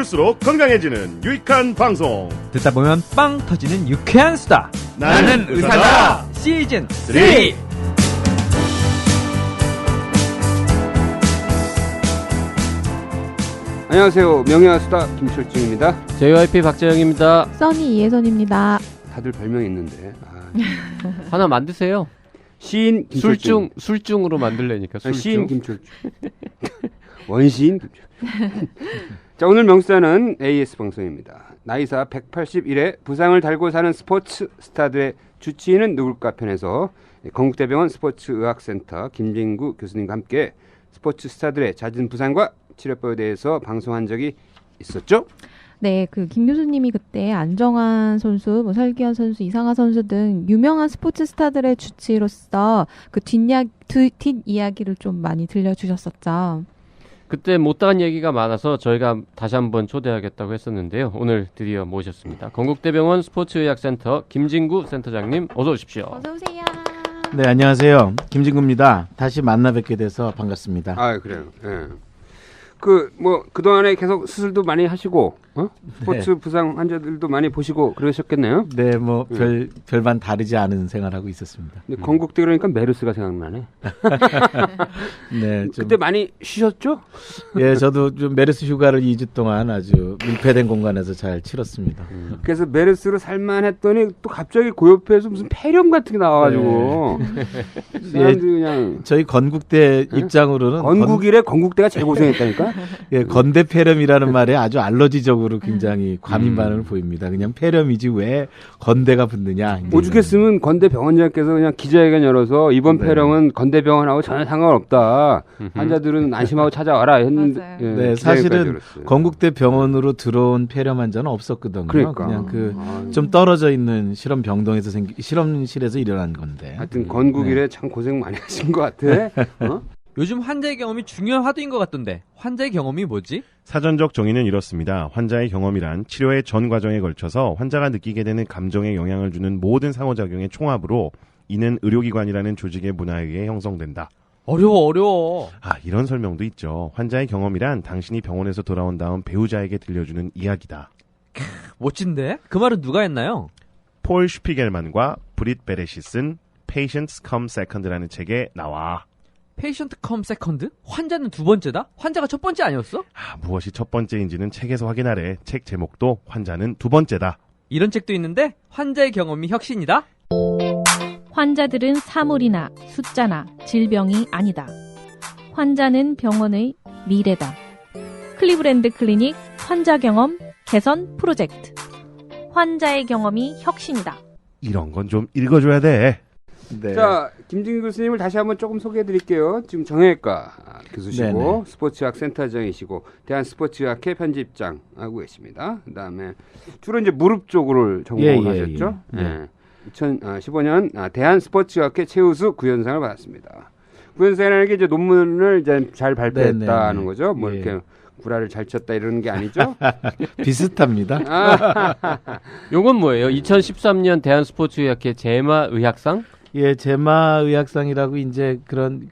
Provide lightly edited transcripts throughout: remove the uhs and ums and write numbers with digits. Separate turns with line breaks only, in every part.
들을수록 건강해지는 유익한 방송.
듣다 보면 빵 터지는 유쾌한 수다.
나는 의사다.
시즌 3.
안녕하세요. 명예하수다 김철중입니다.
JYP 박재영입니다.
써니 이혜선입니다.
다들 별명이 있는데
하나 만드세요.
시인 김철중.
술중으로 만들래니까. 술중.
시인 김철중. 원시인 김철중. 자, 오늘 명수는 AS 방송입니다. 나이사 181회 부상을 달고 사는 스포츠 스타들의 주치의는 누굴까 편에서 건국대병원 스포츠의학센터 김진구 교수님과 함께 스포츠 스타들의 잦은 부상과 치료법에 대해서 방송한 적이 있었죠?
네, 김 교수님이 그때 안정환 선수, 설기현 선수, 이상하 선수 등 유명한 스포츠 스타들의 주치의로서 뒷이야기를 좀 많이 들려주셨었죠.
그때 못다한 얘기가 많아서 저희가 다시 한번 초대하겠다고 했었는데요. 오늘 드디어 모셨습니다. 건국대병원 스포츠의학센터 김진구 센터장님 어서 오십시오.
어서 오세요.
네, 안녕하세요. 김진구입니다. 다시 만나 뵙게 돼서 반갑습니다.
아, 그래요. 예. 그동안에 계속 수술도 많이 하시고, 스포츠
네. 부상
부상 환자들도 많이 보시고 그러셨겠네요?
네, 별반 다르지 않은 생활하고 있었습니다.
근데 건국대 그러니까 메르스가 생각나네.
네,
그때 많이 쉬셨죠?
예, 저도 좀 메르스 휴가를 2주 동안 아주 밀폐된 공간에서 잘 치렀습니다.
그래서 메르스로 살만했더니 또 갑자기 고요폐에서 무슨 폐렴 같은 게 나와가지고 사람들이 그냥
저희 건국대 입장으로는
건국이래 건국대가 제일 고생했다니까?
예, 건대 폐렴이라는 말에 아주 알러지적으로 굉장히 과민 반응을 보입니다. 그냥 폐렴이지 왜 건대가 붙느냐.
오죽했으면 건대 병원장께서 그냥 기자회견 열어서 이번
네.
폐렴은 건대 병원하고 전혀 상관없다. 환자들은 안심하고 찾아와라 했는데
맞아요.
예,
네,
기자회견까지
사실은
열었어요.
건국대 병원으로 들어온 폐렴 환자는 없었거든요.
그러니까.
그냥 좀 떨어져 있는 실험 병동에서 실험실에서 일어난 건데.
하여튼 건국이래 참 고생 많이 하신 것 같아.
요즘 환자의 경험이 중요한 화두인 것 같던데 환자의 경험이 뭐지?
사전적 정의는 이렇습니다. 환자의 경험이란 치료의 전 과정에 걸쳐서 환자가 느끼게 되는 감정에 영향을 주는 모든 상호작용의 총합으로 이는 의료기관이라는 조직의 문화에 의해 형성된다.
어려워.
이런 설명도 있죠. 환자의 경험이란 당신이 병원에서 돌아온 다음 배우자에게 들려주는 이야기다.
멋진데? 그 말은 누가 했나요?
폴 슈피겔만과 브릿 베렛이 쓴 Patients Come Second라는 책에 나와.
페이션트 컴 세컨드? 환자는 두 번째다? 환자가 첫 번째 아니었어?
무엇이 첫 번째인지는 책에서 확인하래. 책 제목도 환자는 두 번째다.
이런 책도 있는데 환자의 경험이 혁신이다?
환자들은 사물이나 숫자나 질병이 아니다. 환자는 병원의 미래다. 클리브랜드 클리닉 환자 경험 개선 프로젝트. 환자의 경험이 혁신이다.
이런 건 좀 읽어줘야 돼.
네.
자, 김진규 교수님을 다시 한번 조금 소개해드릴게요. 지금 정형외과 교수시고
네네.
스포츠학 센터장이시고 대한스포츠학회 편집장하고 계십니다. 그다음에 주로 이제 무릎 쪽으로 전공을 하셨죠.
예.
2015년 대한스포츠학회 최우수 구연상을 받았습니다. 구연상이라는 게 이제 논문을 이제 잘 발표했다는
네네네.
거죠. 뭐
예.
이렇게 구라를 잘 쳤다 이러는 게 아니죠.
비슷합니다.
요건 뭐예요? 2013년 대한스포츠의학회 제마의학상?
예, 제마의학상이라고 이제 그런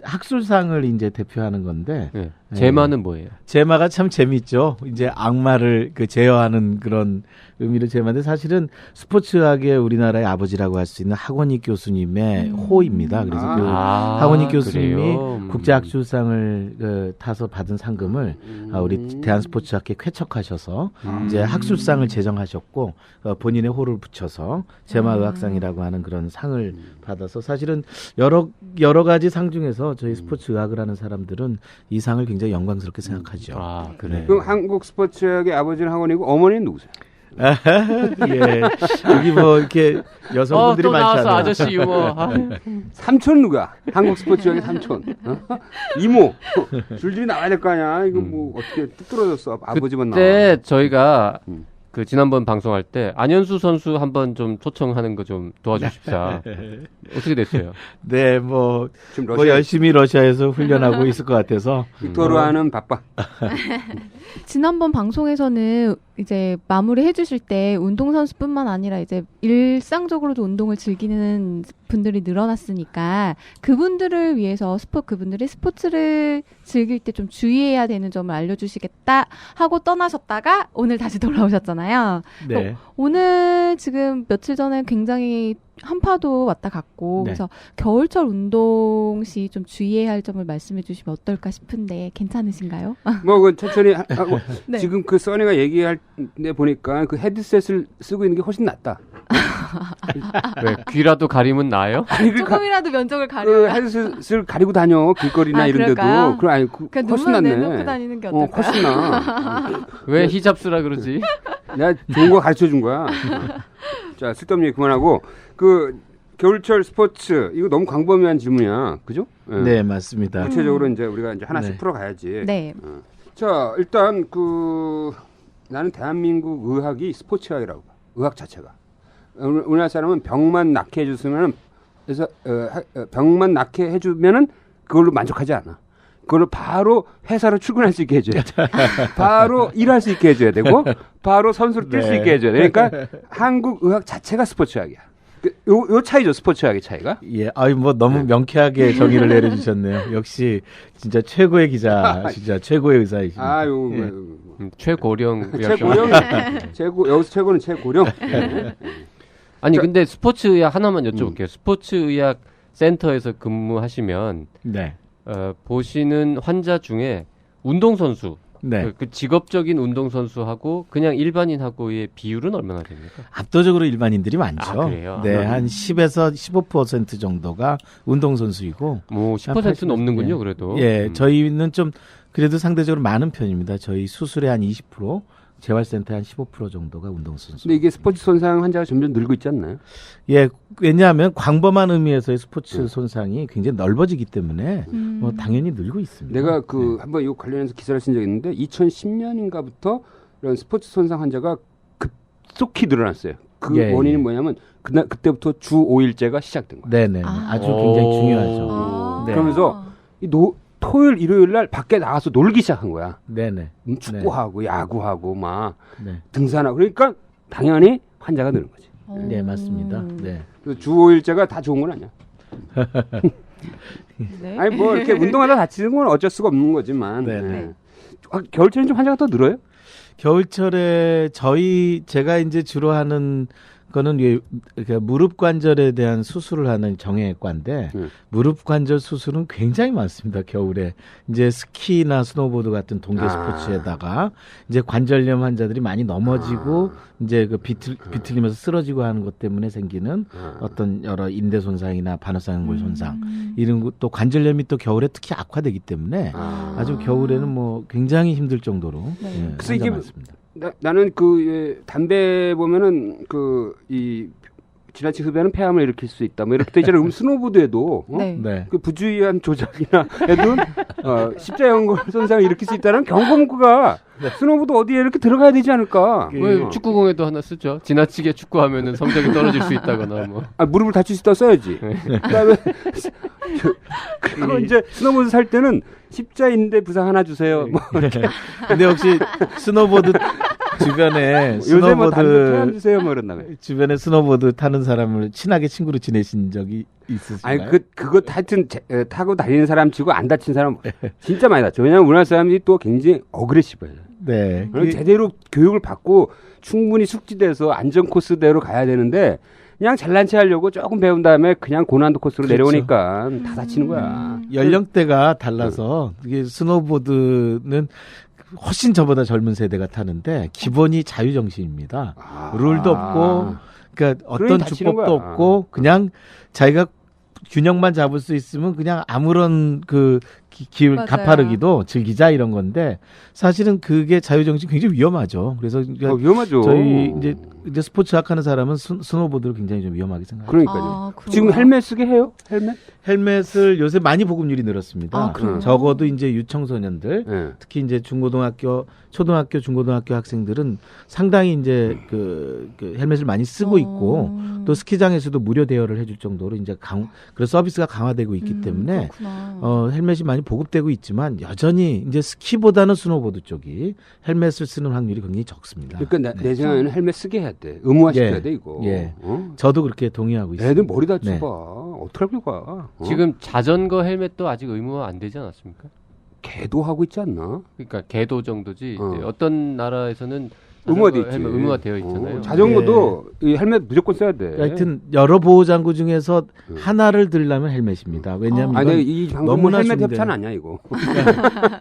학술상을 이제 대표하는 건데.
네. 제마는 뭐예요?
제마가 참 재밌죠. 이제 악마를 제어하는 그런 의미로 제마인데 사실은 스포츠학의 우리나라의 아버지라고 할 수 있는 하권익 교수님의 호입니다. 그래서 하권익 교수님이
그래요?
국제학술상을 타서 받은 상금을 우리 대한스포츠학회 쾌척하셔서 이제 학술상을 제정하셨고 본인의 호를 붙여서 제마의학상이라고 하는 그런 상을 받아서 사실은 여러 가지 상 중에서 저희 스포츠의학을 하는 사람들은 이 상을 굉장히 영광스럽게 생각하죠.
그래.
그럼 한국 스포츠학의 아버지는 학원이고 어머니는 누구세요?
예, 여기 이렇게 여성분들이
또 나왔어,
많잖아요.
아저씨 유머.
삼촌 누가? 한국 스포츠학의 삼촌. 이모. 줄줄이 나와야 될 거 아니야. 이거 뭐 어떻게 뚝 떨어졌어. 아버지만 나와.
그때 저희가 지난번 방송할 때 안현수 선수 한번 좀 초청하는 거 좀 도와주십사. 어떻게 됐어요?
네,
지금
열심히 러시아에서 훈련하고 있을 것 같아서.
빅토르와는 바빠.
지난번 방송에서는 이제 마무리해 주실 때 운동선수뿐만 아니라 이제 일상적으로도 운동을 즐기는 분들이 늘어났으니까 그분들을 위해서 그분들이 스포츠를 즐길 때 좀 주의해야 되는 점을 알려주시겠다 하고 떠나셨다가 오늘 다시 돌아오셨잖아요.
네.
오늘 지금 며칠 전에 굉장히 한파도 왔다 갔고
네.
그래서 겨울철 운동 시 좀 주의해야 할 점을 말씀해 주시면 어떨까 싶은데 괜찮으신가요?
뭐 그 천천히 하고
네.
지금 그 써니가 얘기할 때 보니까 그 헤드셋을 쓰고 있는 게 훨씬 낫다.
왜 귀라도 가리면 나아요?
아니 그
조금이라도 면적을
그
가려야
헤드셋을 가리고 다녀 길거리나
아,
이런 데도.
그럴까요?
그럼 아니
그냥
훨씬
눈만
낫네.
내놓고 다니는 게 어떨까요?
훨씬 나.
왜 히잡 쓰라 그러지?
내가 좋은 거 가르쳐 준 거야. 자, 쓸데없는 얘기 그만하고 그 겨울철 스포츠 이거 너무 광범위한 질문이야. 그죠? 예.
네, 맞습니다.
구체적으로 이제 우리가 이제 하나씩
네.
풀어 가야지.
네.
자, 일단 나는 대한민국 의학이 스포츠학이라고 봐. 의학 자체가. 우리나라 사람은 병만 낫게 해줬으면 그래서 병만 낫게 해주면은 그걸로 만족하지 않아. 그걸로 바로 회사로 출근할 수 있게 해줘야 돼. 바로 일할 수 있게 해줘야 되고, 바로 선수로 뛸 수
네.
있게 해줘야 돼. 그러니까 한국 의학 자체가 스포츠학이야. 요 차이죠, 스포츠학의 차이가.
예, 뭐 너무 명쾌하게 정의를 내려주셨네요. 역시 진짜 최고의 기자, 진짜 최고의 의사이십니다. 예.
최고령 의학
최고령, 여기서 최고는 최고령.
아니
자,
근데 스포츠 의학 하나만 여쭤볼게요. 스포츠 의학 센터에서 근무하시면
네,
보시는 환자 중에 운동선수,
네.
그 직업적인 운동선수하고 그냥 일반인하고의 비율은 얼마나 됩니까?
압도적으로 일반인들이 많죠.
아, 그래요?
네, 한 10에서 15% 정도가 운동선수이고.
뭐 10%는 없는군요,
예.
그래도.
예, 저희는 좀 그래도 상대적으로 많은 편입니다. 저희 수술의 한 20%, 재활센터의 한 15% 정도가 운동선수.
근데 이게 스포츠 손상 환자가 점점 늘고 있지 않나요?
예, 왜냐하면 광범한 의미에서의 스포츠 손상이 굉장히 넓어지기 때문에 뭐 당연히 늘고 있습니다.
내가
네.
한번 이거 관련해서 기사를 쓴 적이 있는데 2010년인가부터 이런 스포츠 손상 환자가 급속히 늘어났어요. 그
예,
원인이
예.
뭐냐면 그때부터 주 5일제가 시작된 거예요.
네네, 아주 굉장히 중요하죠.
아.
네.
그러면서 토요일, 일요일 날 밖에 나가서 놀기 시작한 거야.
네네.
축구하고 야구하고 막
네.
등산하고 그러니까 당연히 환자가 느는 거지.
네, 맞습니다. 네.
그래서 주 5일제가 다 좋은 건 아니야.
네.
아니 뭐 이렇게 운동하다 다치는 건 어쩔 수가 없는 거지만
네, 네.
네. 겨울철엔 좀 환자가 더 늘어요?
겨울철에 제가 이제 주로 하는 거는 그러니까 무릎 관절에 대한 수술을 하는 정형외과인데 무릎 관절 수술은 굉장히 많습니다. 겨울에 이제 스키나 스노보드 같은 동계 스포츠에다가 이제 관절염 환자들이 많이 넘어지고 이제 그 비틀리면서 쓰러지고 하는 것 때문에 생기는 어떤 여러 인대 손상이나 반월상골 손상 이런 것도 관절염이 또 겨울에 특히 악화되기 때문에 아주 겨울에는 뭐 굉장히 힘들 정도로 예,
그래서
환자
이게
많습니다.
나는 담배 보면은 이 지나친 흡연은 폐암을 일으킬 수 있다. 뭐 이렇게 돼 있잖아요. 스노보드에도
네.
네.
그 부주의한 조작이나 해도 십자연골 손상을 일으킬 수 있다는 경고 문구가 스노보드 어디에 이렇게 들어가야 되지 않을까?
왜 축구공에도 하나 쓰죠. 지나치게 축구하면은 성적이 떨어질 수 있다거나 뭐.
무릎을 다칠 수 있다 써야지. 그다음에 그리고 이제 스노보드 살 때는 십자인대 부상 하나 주세요. 뭐 이렇게.
근데 혹시 스노보드 주변에
요새 뭐 폐암 주세요 뭐 이런 다음에.
주변에 스노보드 타는 사람을 친하게 친구로 지내신 적이 있으신가요?
아니 그거 하여튼 타고 다니는 사람 치고 안 다친 사람 진짜 많이 다쳐. 왜냐면 우리나라 사람들이 또 굉장히 어그레시브해요.
네.
그리고 제대로 교육을 받고 충분히 숙지돼서 안전 코스대로 가야 되는데 그냥 잘난 체 하려고 조금 배운 다음에 그냥 고난도 코스로
그렇죠.
내려오니까 다 다치는 거야.
연령대가 달라서 이게 스노보드는 훨씬 저보다 젊은 세대가 타는데 기본이 자유정신입니다. 룰도 없고 그러니까 어떤 주법도 없고 그냥 자기가 균형만 잡을 수 있으면 그냥 아무런 그 가파르기도 즐기자 이런 건데 사실은 그게 자유정신 굉장히 위험하죠. 그래서
위험하죠.
저희 이제 스포츠학 하는 사람은 스노보드를 굉장히 좀 위험하게 생각해요.
그러니까요. 지금 헬멧 쓰게 해요?
헬멧을 요새 많이 보급률이 늘었습니다. 적어도 이제 유청소년들,
네.
특히 이제 초등학교, 중고등학교 학생들은 상당히 이제 그 헬멧을 많이 쓰고 있고 또 스키장에서도 무료 대여를 해줄 정도로 이제 그런 서비스가 강화되고 있기 때문에 헬멧이 많이 보급되고 있지만 여전히 이제 스키보다는 스노보드 쪽이 헬멧을 쓰는 확률이 굉장히 적습니다.
그러니까
네.
내 생각에는 헬멧 쓰게 해야 돼. 의무화시켜야
예.
돼 이거.
예.
어?
저도 그렇게 동의하고 있습니다.
애들 머리 다쳐
네.
봐. 어떡할 거야.
지금 자전거 헬멧도 아직 의무화 안 되지 않았습니까?
개도 하고 있지 않나?
그러니까 개도 정도지.
어.
이제 어떤 나라에서는
의무화돼
자전거
있지.
헬멧 의무화되어 있잖아요.
자전거도 이 헬멧 무조건 써야 돼.
하여튼 여러 보호장구 중에서 하나를 들려면 헬멧입니다. 왜냐하면
아니
이건
이 방송은
너무나
헬멧
중대.
협찬 아니야 이거.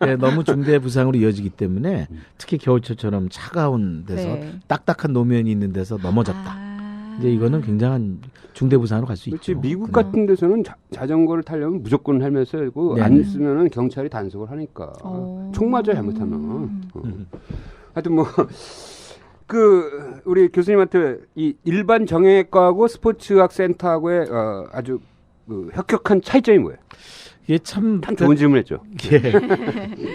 네, 너무 중대 부상으로 이어지기 때문에 특히 겨울철처럼 차가운 데서
네.
딱딱한 노면이 있는 데서 넘어졌다.
아.
이제 이거는 굉장한 중대 부상으로 갈 수
그렇지
있죠.
미국
네.
같은 데서는 자전거를 타려면 무조건 헬멧 쓰고
네.
안 쓰면은 경찰이 단속을 하니까
어.
총 맞아 잘못하면. 하여튼 뭐. 우리 교수님한테 이 일반 정형외과하고 스포츠의학 센터하고의 아주 혁혁한 차이점이 뭐예요?
이게 참
좋은 질문했죠.
예.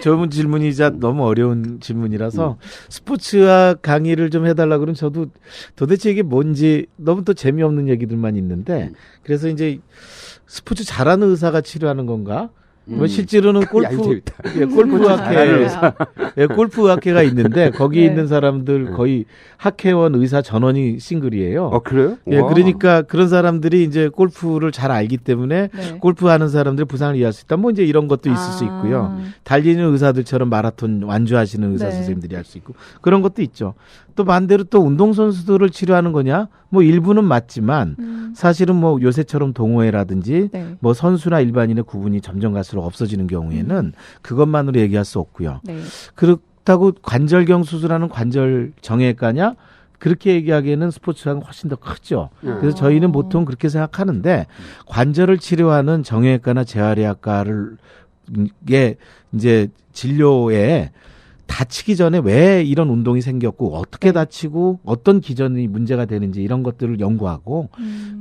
좋은 질문이자 너무 어려운 질문이라서 스포츠학 강의를 좀 해달라 그러면 저도 도대체 이게 뭔지 너무 또 재미없는 얘기들만 있는데 그래서 이제 스포츠 잘하는 의사가 치료하는 건가? 뭐 실제로는 골프의학회가 있는데 거기에
네.
있는 사람들 거의 학회원 의사 전원이 싱글이에요.
그래요?
예,
와.
그러니까 그런 사람들이 이제 골프를 잘 알기 때문에
네.
골프하는 사람들의 부상을 이해할 수 있다. 뭐 이제 이런 것도 있을 수 있고요. 달리는 의사들처럼 마라톤 완주하시는 의사
네.
선생님들이 할 수 있고 그런 것도 있죠. 또 반대로 또 운동선수들을 치료하는 거냐? 뭐 일부는 맞지만 사실은 뭐 요새처럼 동호회라든지
네.
뭐 선수나 일반인의 구분이 점점 갈수록 없어지는 경우에는 그것만으로 얘기할 수 없고요.
네.
그렇다고 관절경 수술하는 관절 정형외과냐? 그렇게 얘기하기에는 스포츠학은 훨씬 더 크죠. 그래서 저희는 보통 그렇게 생각하는데 관절을 치료하는 정형외과나 재활의학과를 게 이제 진료에 다치기 전에 왜 이런 운동이 생겼고 어떻게 다치고 어떤 기전이 문제가 되는지 이런 것들을 연구하고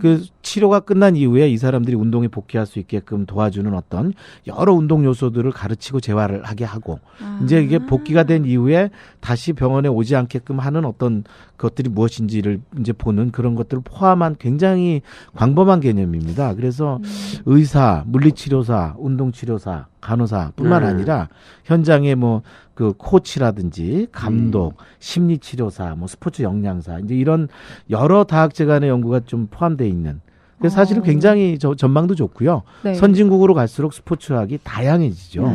그 치료가 끝난 이후에 이 사람들이 운동에 복귀할 수 있게끔 도와주는 어떤 여러 운동 요소들을 가르치고 재활을 하게 하고 이제 이게 복귀가 된 이후에 다시 병원에 오지 않게끔 하는 어떤 것들이 무엇인지를 이제 보는 그런 것들을 포함한 굉장히 광범한 개념입니다. 그래서 의사, 물리치료사, 운동치료사, 간호사뿐만 아니라 현장에 뭐 그 코치라든지 감독, 심리치료사, 뭐 스포츠 영양사 이제 이런 여러 다학제 간의 연구가 좀 포함되어 있는. 그래서 사실은 굉장히 전망도 좋고요.
네.
선진국으로 갈수록 스포츠학이 다양해지죠.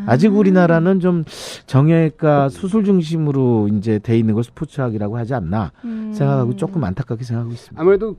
아직 우리나라는 좀 정형외과 수술 중심으로 이제 돼 있는 걸 스포츠학이라고 하지 않나 생각하고 조금 안타깝게 생각하고 있습니다.
아무래도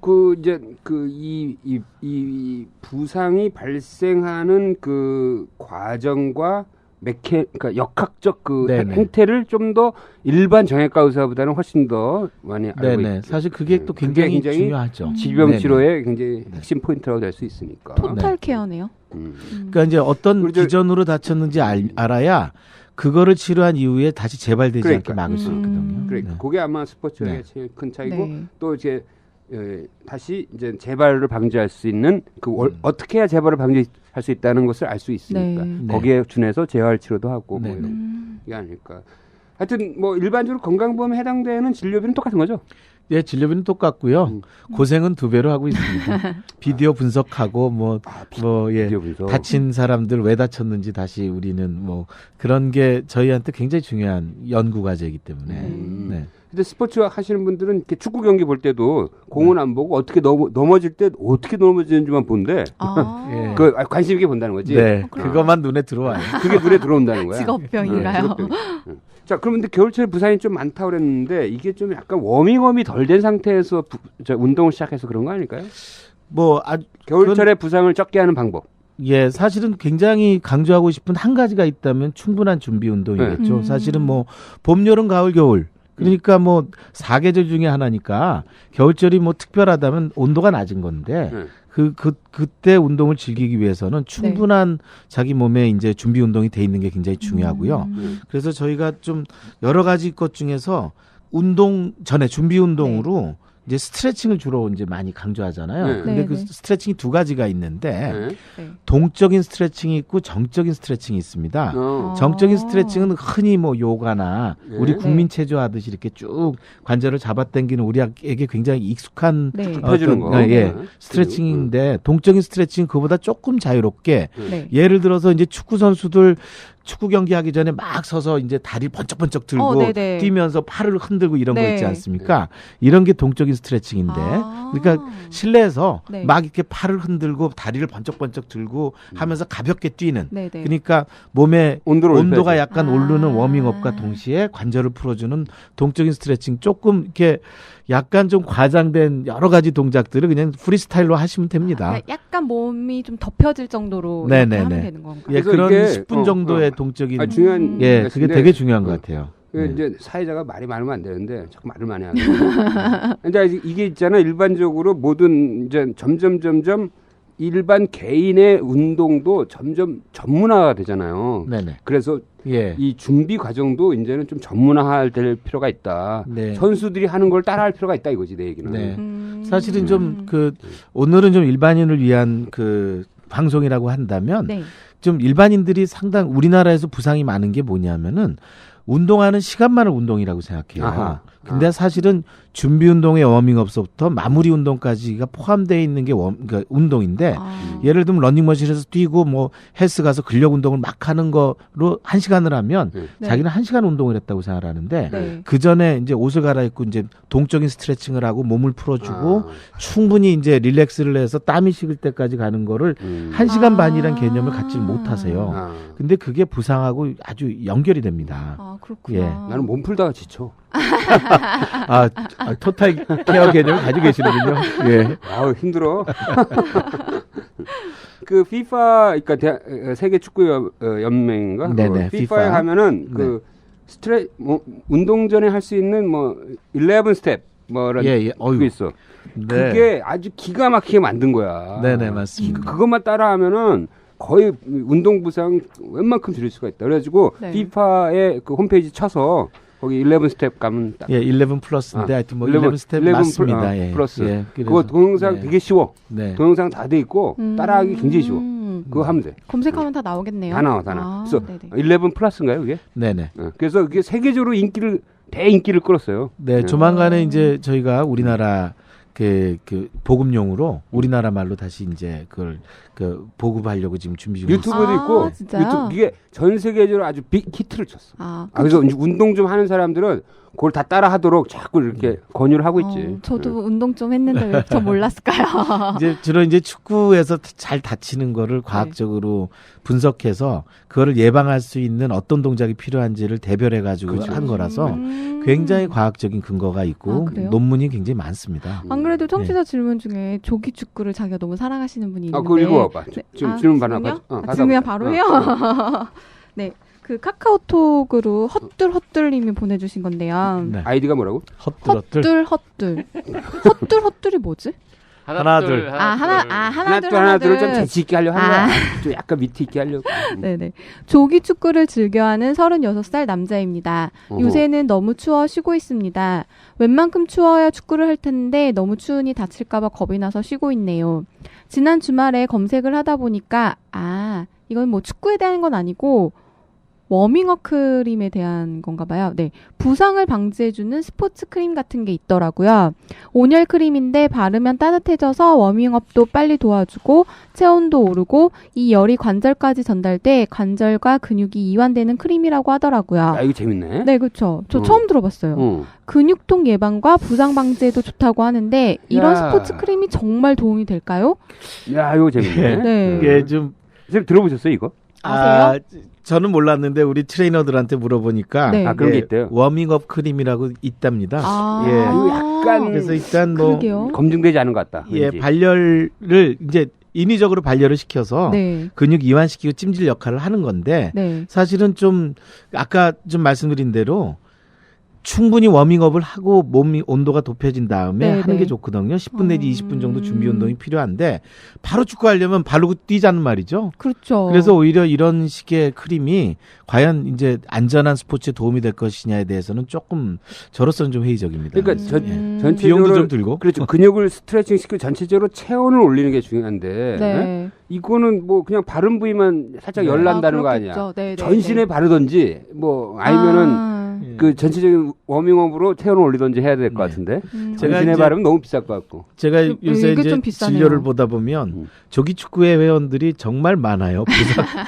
이 부상이 발생하는 그 과정과 그러니까 역학적
네네.
행태를 좀 더 일반 정형외과 의사보다는 훨씬 더 많이 알고
네네.
있죠.
사실 그게 또 굉장히 중요하죠.
질병
네네.
치료의 굉장히 핵심 포인트라고 될 수 있으니까.
토탈 케어네요.
그러니까 이제 어떤 기전으로 다쳤는지 알아야 그거를 치료한 이후에 다시 재발되지
그러니까.
않게 막을 수 있거든요.
그러니까
네.
그게 아마 스포츠의
네.
제일 큰 차이고
네.
또 이제 다시 이제 재발을 방지할 수 있는 어떻게 해야 재발을 방지할 수 있다는 것을 알 수 있으니까
네.
거기에 준해서 재활 치료도 하고
네.
뭐 이런 게 아닐까. 하여튼 뭐 일반적으로 건강보험에 해당되는 진료비는 똑같은 거죠.
예, 진료비는 똑같고요. 고생은 2배로 하고 있습니다. 비디오 분석하고
비디오 분석.
다친 사람들 왜 다쳤는지 다시 우리는 뭐 그런 게 저희한테 굉장히 중요한 연구 과제이기 때문에. 네.
근데 스포츠학 하시는 분들은 이렇게 축구 경기 볼 때도 공은 안 보고 어떻게 넘어질 때 어떻게 넘어지는지만 본데
예.
관심 있게 본다는 거지.
네, 그것만 눈에 들어와요.
그게 눈에 들어온다는 거야.
직업병이라요.
직업병. 자, 그런데 겨울철에 부상이 좀 많다고 그랬는데 이게 좀 약간 워밍업이 덜 된 상태에서 운동을 시작해서 그런 거 아닐까요? 겨울철에 부상을 적게 하는 방법.
예, 사실은 굉장히 강조하고 싶은 한 가지가 있다면 충분한 준비 운동이겠죠. 사실은 뭐 봄, 여름, 가을, 겨울. 그러니까 뭐 4계절 중에 하나니까 겨울철이 뭐 특별하다면 온도가 낮은 건데 그때 운동을 즐기기 위해서는 충분한 자기 몸에 이제 준비 운동이 돼 있는 게 굉장히 중요하고요. 그래서 저희가 좀 여러 가지 것 중에서 운동 전에 준비 운동으로 이제 스트레칭을 주로 이제 많이 강조하잖아요.
네.
근데
네,
그
네.
스트레칭이 두 가지가 있는데
네.
동적인 스트레칭이 있고 정적인 스트레칭이 있습니다. 정적인 스트레칭은 흔히 뭐 요가나
네.
우리 국민 체조 하듯이 이렇게 쭉 관절을 잡아당기는 우리에게 굉장히 익숙한
네.
펴주는 거.
예,
네.
스트레칭인데 동적인 스트레칭은 그보다 조금 자유롭게
네.
예를 들어서 이제 축구 선수들 축구 경기 하기 전에 막 서서 이제 다리 번쩍번쩍 들고
네네.
뛰면서 팔을 흔들고 이런 거
네.
있지 않습니까? 이런 게 동적인 스트레칭인데 그러니까 실내에서
네.
막 이렇게 팔을 흔들고 다리를 번쩍번쩍 들고 하면서 가볍게 뛰는
네네.
그러니까 몸의
온도가
온도가 약간
아.
오르는 워밍업과 동시에 관절을 풀어주는 동적인 스트레칭 조금 이렇게 약간 좀 과장된 여러 가지 동작들을 그냥 프리스타일로 하시면 됩니다.
그러니까 약간 몸이 좀 덮여질 정도로
네네네.
이렇게 하면 되는 건가요?
예,
그래서
그런
이게
10분 정도의 동적인
중요한
예, 그게
말씀인데
되게 중요한 것 같아요.
그 이제 사회자가 말이 많으면 안 되는데 자꾸 말을 많이 하거든요. 근데 이게 있잖아 일반적으로 모든 이제 점점 일반 개인의 운동도 점점 전문화가 되잖아요.
네네.
그래서
예.
이 준비 과정도 이제는 좀 전문화될 필요가 있다.
네.
선수들이 하는 걸 따라할 필요가 있다 이거지 내 얘기는.
네.
음.
사실은 좀 오늘은 좀 일반인을 위한 그 방송이라고 한다면
네.
좀 일반인들이 상당 우리나라에서 부상이 많은 게 뭐냐면은 운동하는 시간만을 운동이라고 생각해요.
아하.
근데 사실은 준비 운동의 워밍업서부터 마무리 운동까지가 포함되어 있는 게 그러니까 운동인데 예를 들면 러닝머신에서 뛰고 뭐 헬스 가서 근력 운동을 막 하는 거로 1시간을 하면
네.
자기는 1시간 운동을 했다고 생각을 하는데
네.
그 전에 이제 옷을 갈아입고 이제 동적인 스트레칭을 하고 몸을 풀어주고 충분히 이제 릴렉스를 해서 땀이 식을 때까지 가는 거를 1시간 반이란 개념을 갖지 못하세요. 근데 그게 부상하고 아주 연결이 됩니다.
아, 그렇구나.
예.
나는 몸 풀다가 지쳐.
토탈 케어 개념을 가지고 계시거든요. 예.
아우 힘들어. 그 FIFA 그러니까 세계 축구 연맹인가?
네네,
FIFA에
FIFA.
가면은 그 운동 전에 할 수 있는 뭐 11 스텝 뭐라는
예.
그게 있어.
네.
그게 아주 기가 막히게 만든 거야.
네네, 맞습니다.
그것만 따라하면은 거의 운동 부상 웬만큼 줄일 수가 있다. 그래가지고
네.
FIFA의 그 홈페이지 쳐서 거기 11 스텝 가면 딱.
예, 11 플러스인데 하여튼 뭐 11 스텝
11
맞습니다. 예.
플러스.
예,
그거 동영상
네.
되게 쉬워.
네.
동영상 다 돼 있고 따라하기 굉장히 쉬워. 그거 하면 돼.
검색하면 다 나오겠네요.
다 나와.
아,
그래서
네네.
11 플러스인가요, 그게?
네네.
그래서 그게 세계적으로 대인기를 끌었어요.
네, 조만간에 이제 저희가 우리나라 그 보급용으로 우리나라 말로 다시 이제 그걸 보급하려고 지금 준비 중에 있습니다.
유튜브도 있고
진짜요?
유튜브 이게 전 세계적으로 아주 빅 히트를 쳤어.
그
그래서 이제 운동 좀 하는 사람들은 그걸 다 따라하도록 자꾸 이렇게 권유를 하고 있지.
저도 운동 좀 했는데 왜 저 몰랐을까요?
이제 주로 이제 축구에서 잘 다치는 거를 과학적으로 분석해서 그거를 예방할 수 있는 어떤 동작이 필요한지를 대별해 가지고 한 거라서 굉장히 과학적인 근거가 있고
그래요?
논문이 굉장히 많습니다.
안 그래도 청취자 질문 중에 조기 축구를 자기가 너무 사랑하시는 분이 있는데.
그거 읽어봐봐. 지금 질문
지금요?
받아.
지금 그냥 바로 해요? 네. 그 카카오톡으로 헛들님이 보내주신 건데요.
네.
아이디가 뭐라고?
헛들이 뭐지?
하나, 둘.
하나 둘을 좀 재치 있게 하려고 하는 거야. 좀 약간 밑에 있게 하려고.
네네. 조기 축구를 즐겨하는 36살 남자입니다. 요새는 너무 추워 쉬고 있습니다. 웬만큼 추워야 축구를 할 텐데 너무 추우니 다칠까봐 겁이 나서 쉬고 있네요. 지난 주말에 검색을 하다 보니까 이건 뭐 축구에 대한 건 아니고 워밍업 크림에 대한 건가 봐요. 네. 부상을 방지해주는 스포츠 크림 같은 게 있더라고요. 온열 크림인데 바르면 따뜻해져서 워밍업도 빨리 도와주고 체온도 오르고 이 열이 관절까지 전달돼 관절과 근육이 이완되는 크림이라고 하더라고요.
이거 재밌네.
네, 그렇죠. 저 처음 들어봤어요. 근육통 예방과 부상 방지에도 좋다고 하는데 이런 스포츠 크림이 정말 도움이 될까요?
야, 이거 재밌네.
네.
이게 좀
들어보셨어요, 이거?
아세요?
저는 몰랐는데 우리 트레이너들한테 물어보니까
네.
그런 게 있대요.
워밍업 크림이라고 있답니다.
이거 약간
그래서 일단 뭐
그러게요.
검증되지 않은 것 같다.
예,
왠지.
발열을 이제 인위적으로 발열을 시켜서
네.
근육 이완시키고 찜질 역할을 하는 건데
네.
사실은 좀 아까 좀 말씀드린 대로 충분히 워밍업을 하고 몸이 온도가 높여진 다음에
네,
하는 게
네.
좋거든요. 10분 내지 20분 정도 준비 운동이 필요한데 바로 축구하려면 바로 뛰자는 말이죠.
그렇죠.
그래서 오히려 이런 식의 크림이 과연 이제 안전한 스포츠에 도움이 될 것이냐에 대해서는 조금 저로서는 좀 회의적입니다.
그러니까 전-
비용도
전체적으로
좀 들고.
그렇죠. 근육을 스트레칭 시키고 전체적으로 체온을 올리는 게 중요한데
네.
이거는 뭐 그냥 바른 부위만 살짝 열난다는 거 아니야.
그렇겠죠. 네, 네,
전신에
네.
바르든지 뭐 아니면은
예.
그 전체적인 워밍업으로 체온을 올리든지 해야 될 것
네.
같은데
제가
전신에
이제-
바르면 너무 비쌀 것 같고.
제가
이게
요새 이제
좀 비싸네요.
진료를 보다 보면
음.
조기 축구회 회원들이 정말 많아요.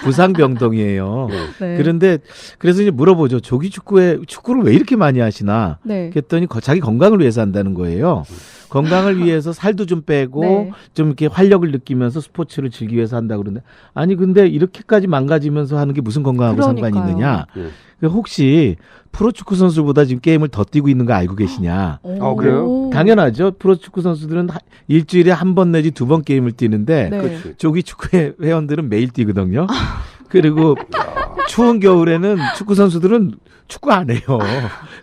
부상병동이에요.
네.
그런데 그래서 이제 물어보죠. 조기 축구회 축구를 왜 이렇게 많이 하시나?
네.
그랬더니 자기 건강을 위해서 한다는 거예요. 건강을 위해서 살도 좀 빼고
네.
좀 이렇게 활력을 느끼면서 스포츠를 즐기기 위해서 한다 그러는데 아니 근데 이렇게까지 망가지면서 하는 게 무슨 건강하고
그러니까요.
상관이 있느냐?
네.
혹시 프로축구 선수보다 지금 게임을 더 뛰고 있는 거 알고 계시냐?
그래요?
당연하죠. 프로축구 선수들은 일주일에 한 번 내지 두 번 게임을 뛰는데
네.
그렇지.
조기 축구 회원들은 매일 뛰거든요. 그리고 추운 겨울에는 축구 선수들은 축구 안 해요.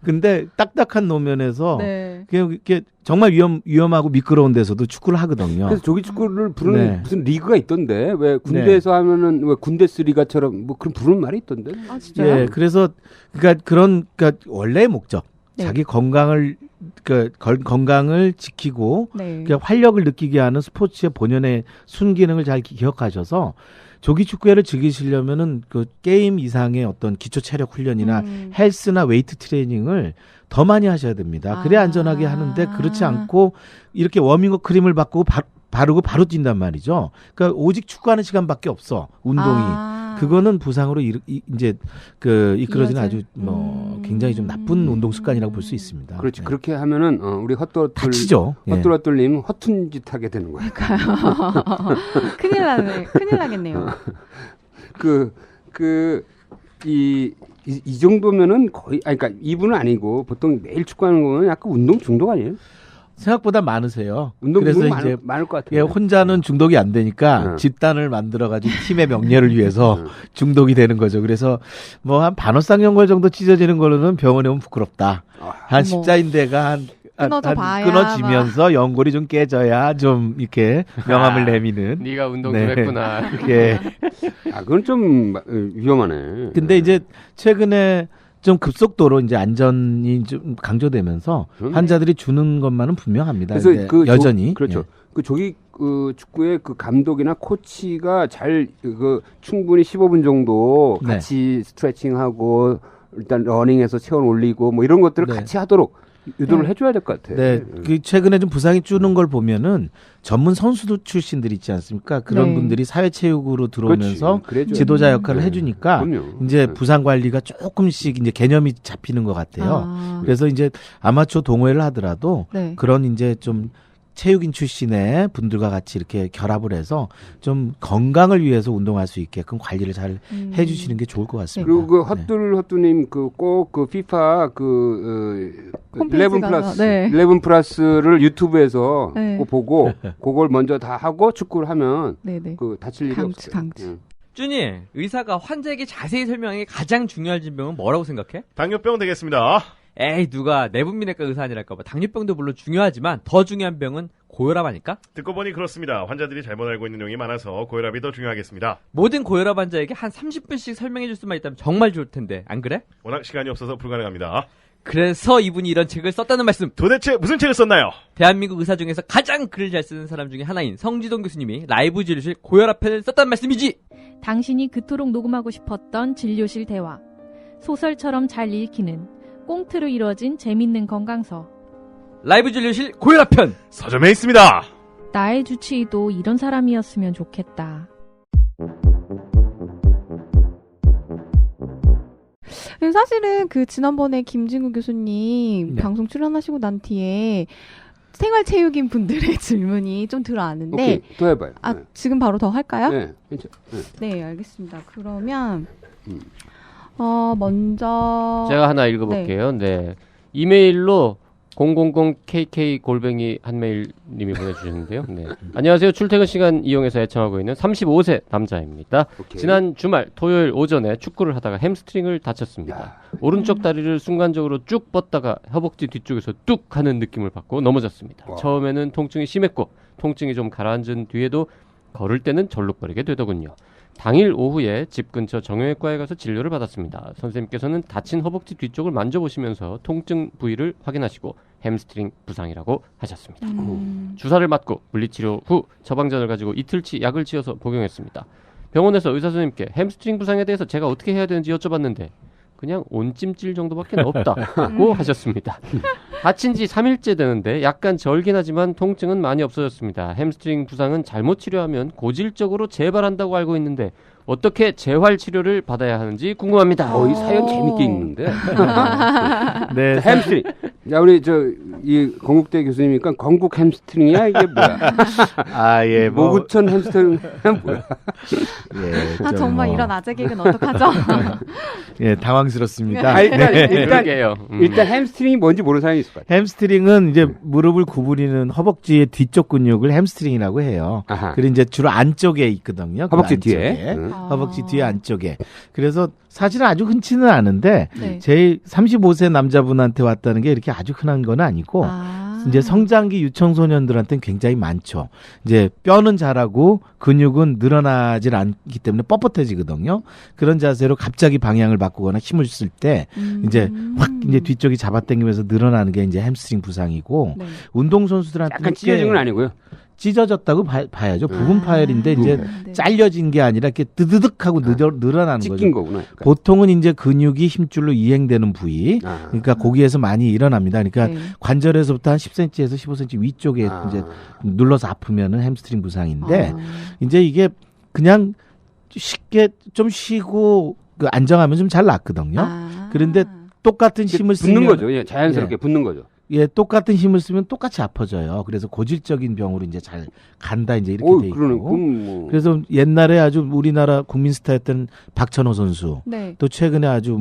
근데 딱딱한 노면에서
네.
그냥 이렇게 정말 위험하고 미끄러운 데서도 축구를 하거든요.
그래서 조기 축구를 부르는
네.
무슨 리그가 있던데 왜 군대에서 하면은 왜 군대스 리가처럼 뭐 그런 부르는 말이 있던데.
아 진짜요?
예, 그래서 그러니까 원래의 목적,
네.
자기 건강을 건강을 지키고
네.
그냥 활력을 느끼게 하는 스포츠의 본연의 순기능을 잘 기억하셔서 조기 축구회를 즐기시려면은 그 게임 이상의 어떤 기초 체력 훈련이나 헬스나 웨이트 트레이닝을 더 많이 하셔야 됩니다. 그래야
아.
안전하게 하는데 그렇지 않고 이렇게 워밍업 크림을 바르고 바로 뛴단 말이죠. 그러니까 오직 축구하는 시간밖에 없어. 운동이.
아.
그거는 부상으로 이제 이끌어지는 아주
이어질-
굉장히 좀 나쁜 운동 습관이라고 볼 수 있습니다.
그렇지.
네.
그렇게 하면은 우리
다치죠. 예.
헛돌님 허튼 짓 하게 되는 거야.
큰일 나네. 큰일 나겠네요.
이 정도면은 거의 그러니까 이분은 아니고 보통 매일 축구하는 거는 약간 운동 중독 아니에요?
생각보다 많으세요.
운동
그래서
중독
이제
많을 것
예,
같아요.
혼자는 중독이 안 되니까
네.
집단을 만들어가지고 팀의 명예를 위해서
네.
중독이 되는 거죠. 그래서 뭐 한 반월상 연골 정도 찢어지는 거로는 병원에 오면 부끄럽다. 한
어머.
십자인대가
끊어져 봐야
끊어지면서 연골이 좀 깨져야 좀 이렇게 명함을 내미는.
네가 운동
네.
좀 했구나.
이렇게.
그건 좀 위험하네.
근데 이제 최근에 좀 급속도로 이제 안전이 좀 강조되면서
그럼요.
환자들이 주는 것만은 분명합니다.
그래서
근데
그
여전히
그렇죠.
예.
그 조기 축구의 그 감독이나 코치가 잘 충분히 15분 정도
네.
같이 스트레칭하고 일단 러닝해서 체온 올리고 뭐 이런 것들을
네.
같이 하도록 유도를
네.
해줘야 될 것 같아.
네, 그 최근에 좀 부상이 주는 걸 보면은 전문 선수들 출신들 있지 않습니까? 그런
네.
분들이 사회체육으로 들어오면서
그래야죠.
지도자 역할을
네.
해주니까
그럼요.
이제
네.
부상 관리가 조금씩 이제 개념이 잡히는 것 같아요.
아.
그래서 이제 아마추어 동호회를 하더라도
네.
그런 이제 좀 체육인 출신의 분들과 같이 이렇게 결합을 해서 좀 건강을 위해서 운동할 수 있게끔 관리를 잘 해주시는 게 좋을 것 같습니다.
그리고 그
네.
헛두님 꼭 그 피파 그
홈페이지
11
가서,
플러스
네.
11 플러스를 유튜브에서
네.
꼭 보고 그걸 먼저 다 하고 축구를 하면
네네.
그 다칠 일이
강추,
없어요.
강추.
응.
준이, 의사가 환자에게 자세히 설명하는 게 가장 중요한 질병은 뭐라고 생각해?
당뇨병 되겠습니다.
에이, 누가 내분비내과 의사 아니랄까봐. 당뇨병도 물론 중요하지만 더 중요한 병은 고혈압 아닐까?
듣고 보니 그렇습니다. 환자들이 잘못 알고 있는 내용이 많아서 고혈압이 더 중요하겠습니다.
모든 고혈압 환자에게 한 30분씩 설명해줄 수만 있다면 정말 좋을 텐데, 안 그래?
워낙 시간이 없어서 불가능합니다.
그래서 이분이 이런 책을 썼다는 말씀.
도대체 무슨 책을 썼나요?
대한민국 의사 중에서 가장 글을 잘 쓰는 사람 중에 하나인 성지동 교수님이 라이브 진료실 고혈압 편을 썼다는 말씀이지.
당신이 그토록 녹음하고 싶었던 진료실 대화. 소설처럼 잘 읽히는 꽁트로 이루어진 재밌는 건강서.
라이브 진료실 고혈압 편.
서점에 있습니다.
나의 주치의도 이런 사람이었으면 좋겠다.
사실은 그 지난번에 김진구 교수님
네.
방송 출연하시고 난 뒤에 생활체육인 분들의 질문이 좀 들어왔는데
오케이 또 해봐요.
아 지금 바로 더 할까요?
네. 괜찮- 네.
네, 알겠습니다. 그러면
음.
먼저
제가 하나 읽어볼게요. 네. 이메일로 000KK 한메일님이 보내주셨는데요. 네. 안녕하세요. 출퇴근 시간 이용해서 애청하고 있는 35세 남자입니다.
오케이.
지난 주말 토요일 오전에 축구를 하다가 햄스트링을 다쳤습니다.
야.
오른쪽 다리를 순간적으로 쭉 뻗다가 허벅지 뒤쪽에서 뚝 하는 느낌을 받고 넘어졌습니다.
와.
처음에는 통증이 심했고 통증이 좀 가라앉은 뒤에도 걸을 때는 절룩거리게 되더군요. 당일 오후에 집 근처 정형외과에 가서 진료를 받았습니다. 선생님께서는 다친 허벅지 뒤쪽을 만져보시면서 통증 부위를 확인하시고 햄스트링 부상이라고 하셨습니다. 주사를 맞고 물리치료 후 처방전을 가지고 이틀치 약을 지어서 복용했습니다. 병원에서 의사 선생님께 햄스트링 부상에 대해서 제가 어떻게 해야 되는지 여쭤봤는데 그냥 온찜질 정도밖에 없다고 하셨습니다. 다친 지 3일째 되는데 약간 절긴 하지만 통증은 많이 없어졌습니다. 햄스트링 부상은 잘못 치료하면 고질적으로 재발한다고 알고 있는데 어떻게 재활 치료를 받아야 하는지 궁금합니다.
이 사연 재밌게 읽는데.
네,
자, 햄스트링. 자, 우리 이 건국대 교수님이니까 건국 햄스트링이야 이게 뭐야?
아, 예, 뭐,
모구천 햄스트링은 뭐야?
예,
아,
좀
정말
뭐,
이런 아재 개그는 어떡하죠?
예, 당황스럽습니다.
일단
그러게요.
일단 햄스트링이 뭔지 모르는 사람이 있을 것 같아요.
햄스트링은 이제 무릎을 구부리는 허벅지의 뒤쪽 근육을 햄스트링이라고 해요.
아하.
그리고 이제 주로 안쪽에 있거든요. 그
허벅지
안쪽에.
뒤에.
허벅지 뒤에 안쪽에. 그래서 사실은 아주 흔치는 않은데
네.
제 35세 남자분한테 왔다는 게 이렇게 아주 흔한 건 아니고
아.
이제 성장기 유청소년들한테는 굉장히 많죠. 이제 뼈는 자라고 근육은 늘어나질 않기 때문에 뻣뻣해지거든요. 그런 자세로 갑자기 방향을 바꾸거나 힘을 쓸 때 이제 확 이제 뒤쪽이 잡아당기면서 늘어나는 게 이제 햄스트링 부상이고
네.
운동 선수들한테
약간 찢어진 건 아니고요.
찢어졌다고 봐야죠. 부분 파열인데 이제
네.
잘려진 게 아니라 이렇게 드드득하고 늘어나는
찢긴
거죠.
거구나. 그러니까.
보통은 이제 근육이 힘줄로 이행되는 부위,
아.
그러니까 거기에서 많이 일어납니다. 그러니까
네.
관절에서부터 한 10cm에서 15cm 위쪽에
아.
이제 눌러서 아프면은 햄스트링 부상인데
아.
이제 이게 그냥 쉽게 좀 쉬고 그 안정하면 좀 잘 낫거든요.
아.
그런데 똑같은 힘을 쓰면
붙는 거죠. 예, 자연스럽게 붙는 거죠.
예, 똑같은 힘을 쓰면 똑같이 아파져요. 그래서 고질적인 병으로 이제 잘 간다 이제 이렇게 돼 있고.
그러네. 그럼 뭐.
그래서 옛날에 아주 우리나라 국민 스타였던 박찬호 선수,
네.
또 최근에 아주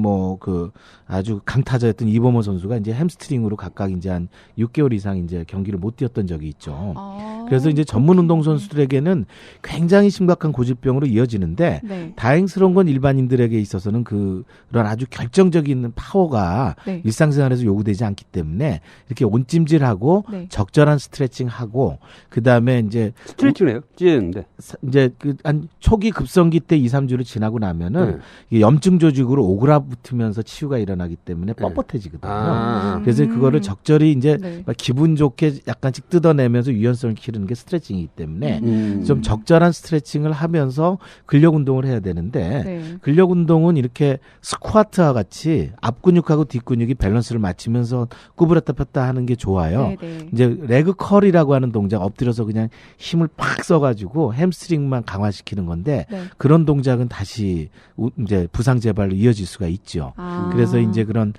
아주 강타자였던 이범호 선수가 이제 햄스트링으로 각각 이제 한 6개월 이상 이제 경기를 못 뛰었던 적이 있죠.
아.
그래서 이제 전문 운동 선수들에게는 굉장히 심각한 고질병으로 이어지는데
네.
다행스러운 건 일반인들에게 있어서는 그런 아주 결정적인 파워가
네.
일상생활에서 요구되지 않기 때문에 이렇게 온찜질하고
네.
적절한 스트레칭하고 그다음에 이제
스트레칭을 해요. 찢어졌는데.
이제 한 초기 급성기 때 2, 3주를 지나고 나면은
네.
이게 염증 조직으로 오그라붙으면서 치유가 일어나기 때문에 뻣뻣해지거든요.
아.
그래서 그거를 적절히 이제
네.
막 기분 좋게 약간씩 뜯어내면서 유연성을 키우는 게 스트레칭이기 때문에 좀 적절한 스트레칭을 하면서 근력 운동을 해야 되는데
네.
근력 운동은 이렇게 스쿼트와 같이 앞 근육하고 뒷 근육이 밸런스를 맞추면서 구부렸다 폈다 하는 게 좋아요.
네, 네.
이제 레그 컬이라고 하는 동작 엎드려서 그냥 힘을 팍 써가지고 햄스트링만 강화시키는 건데
네.
그런 동작은 다시 이제 부상 재발로 이어질 수가 있죠.
아.
그래서 이제 그런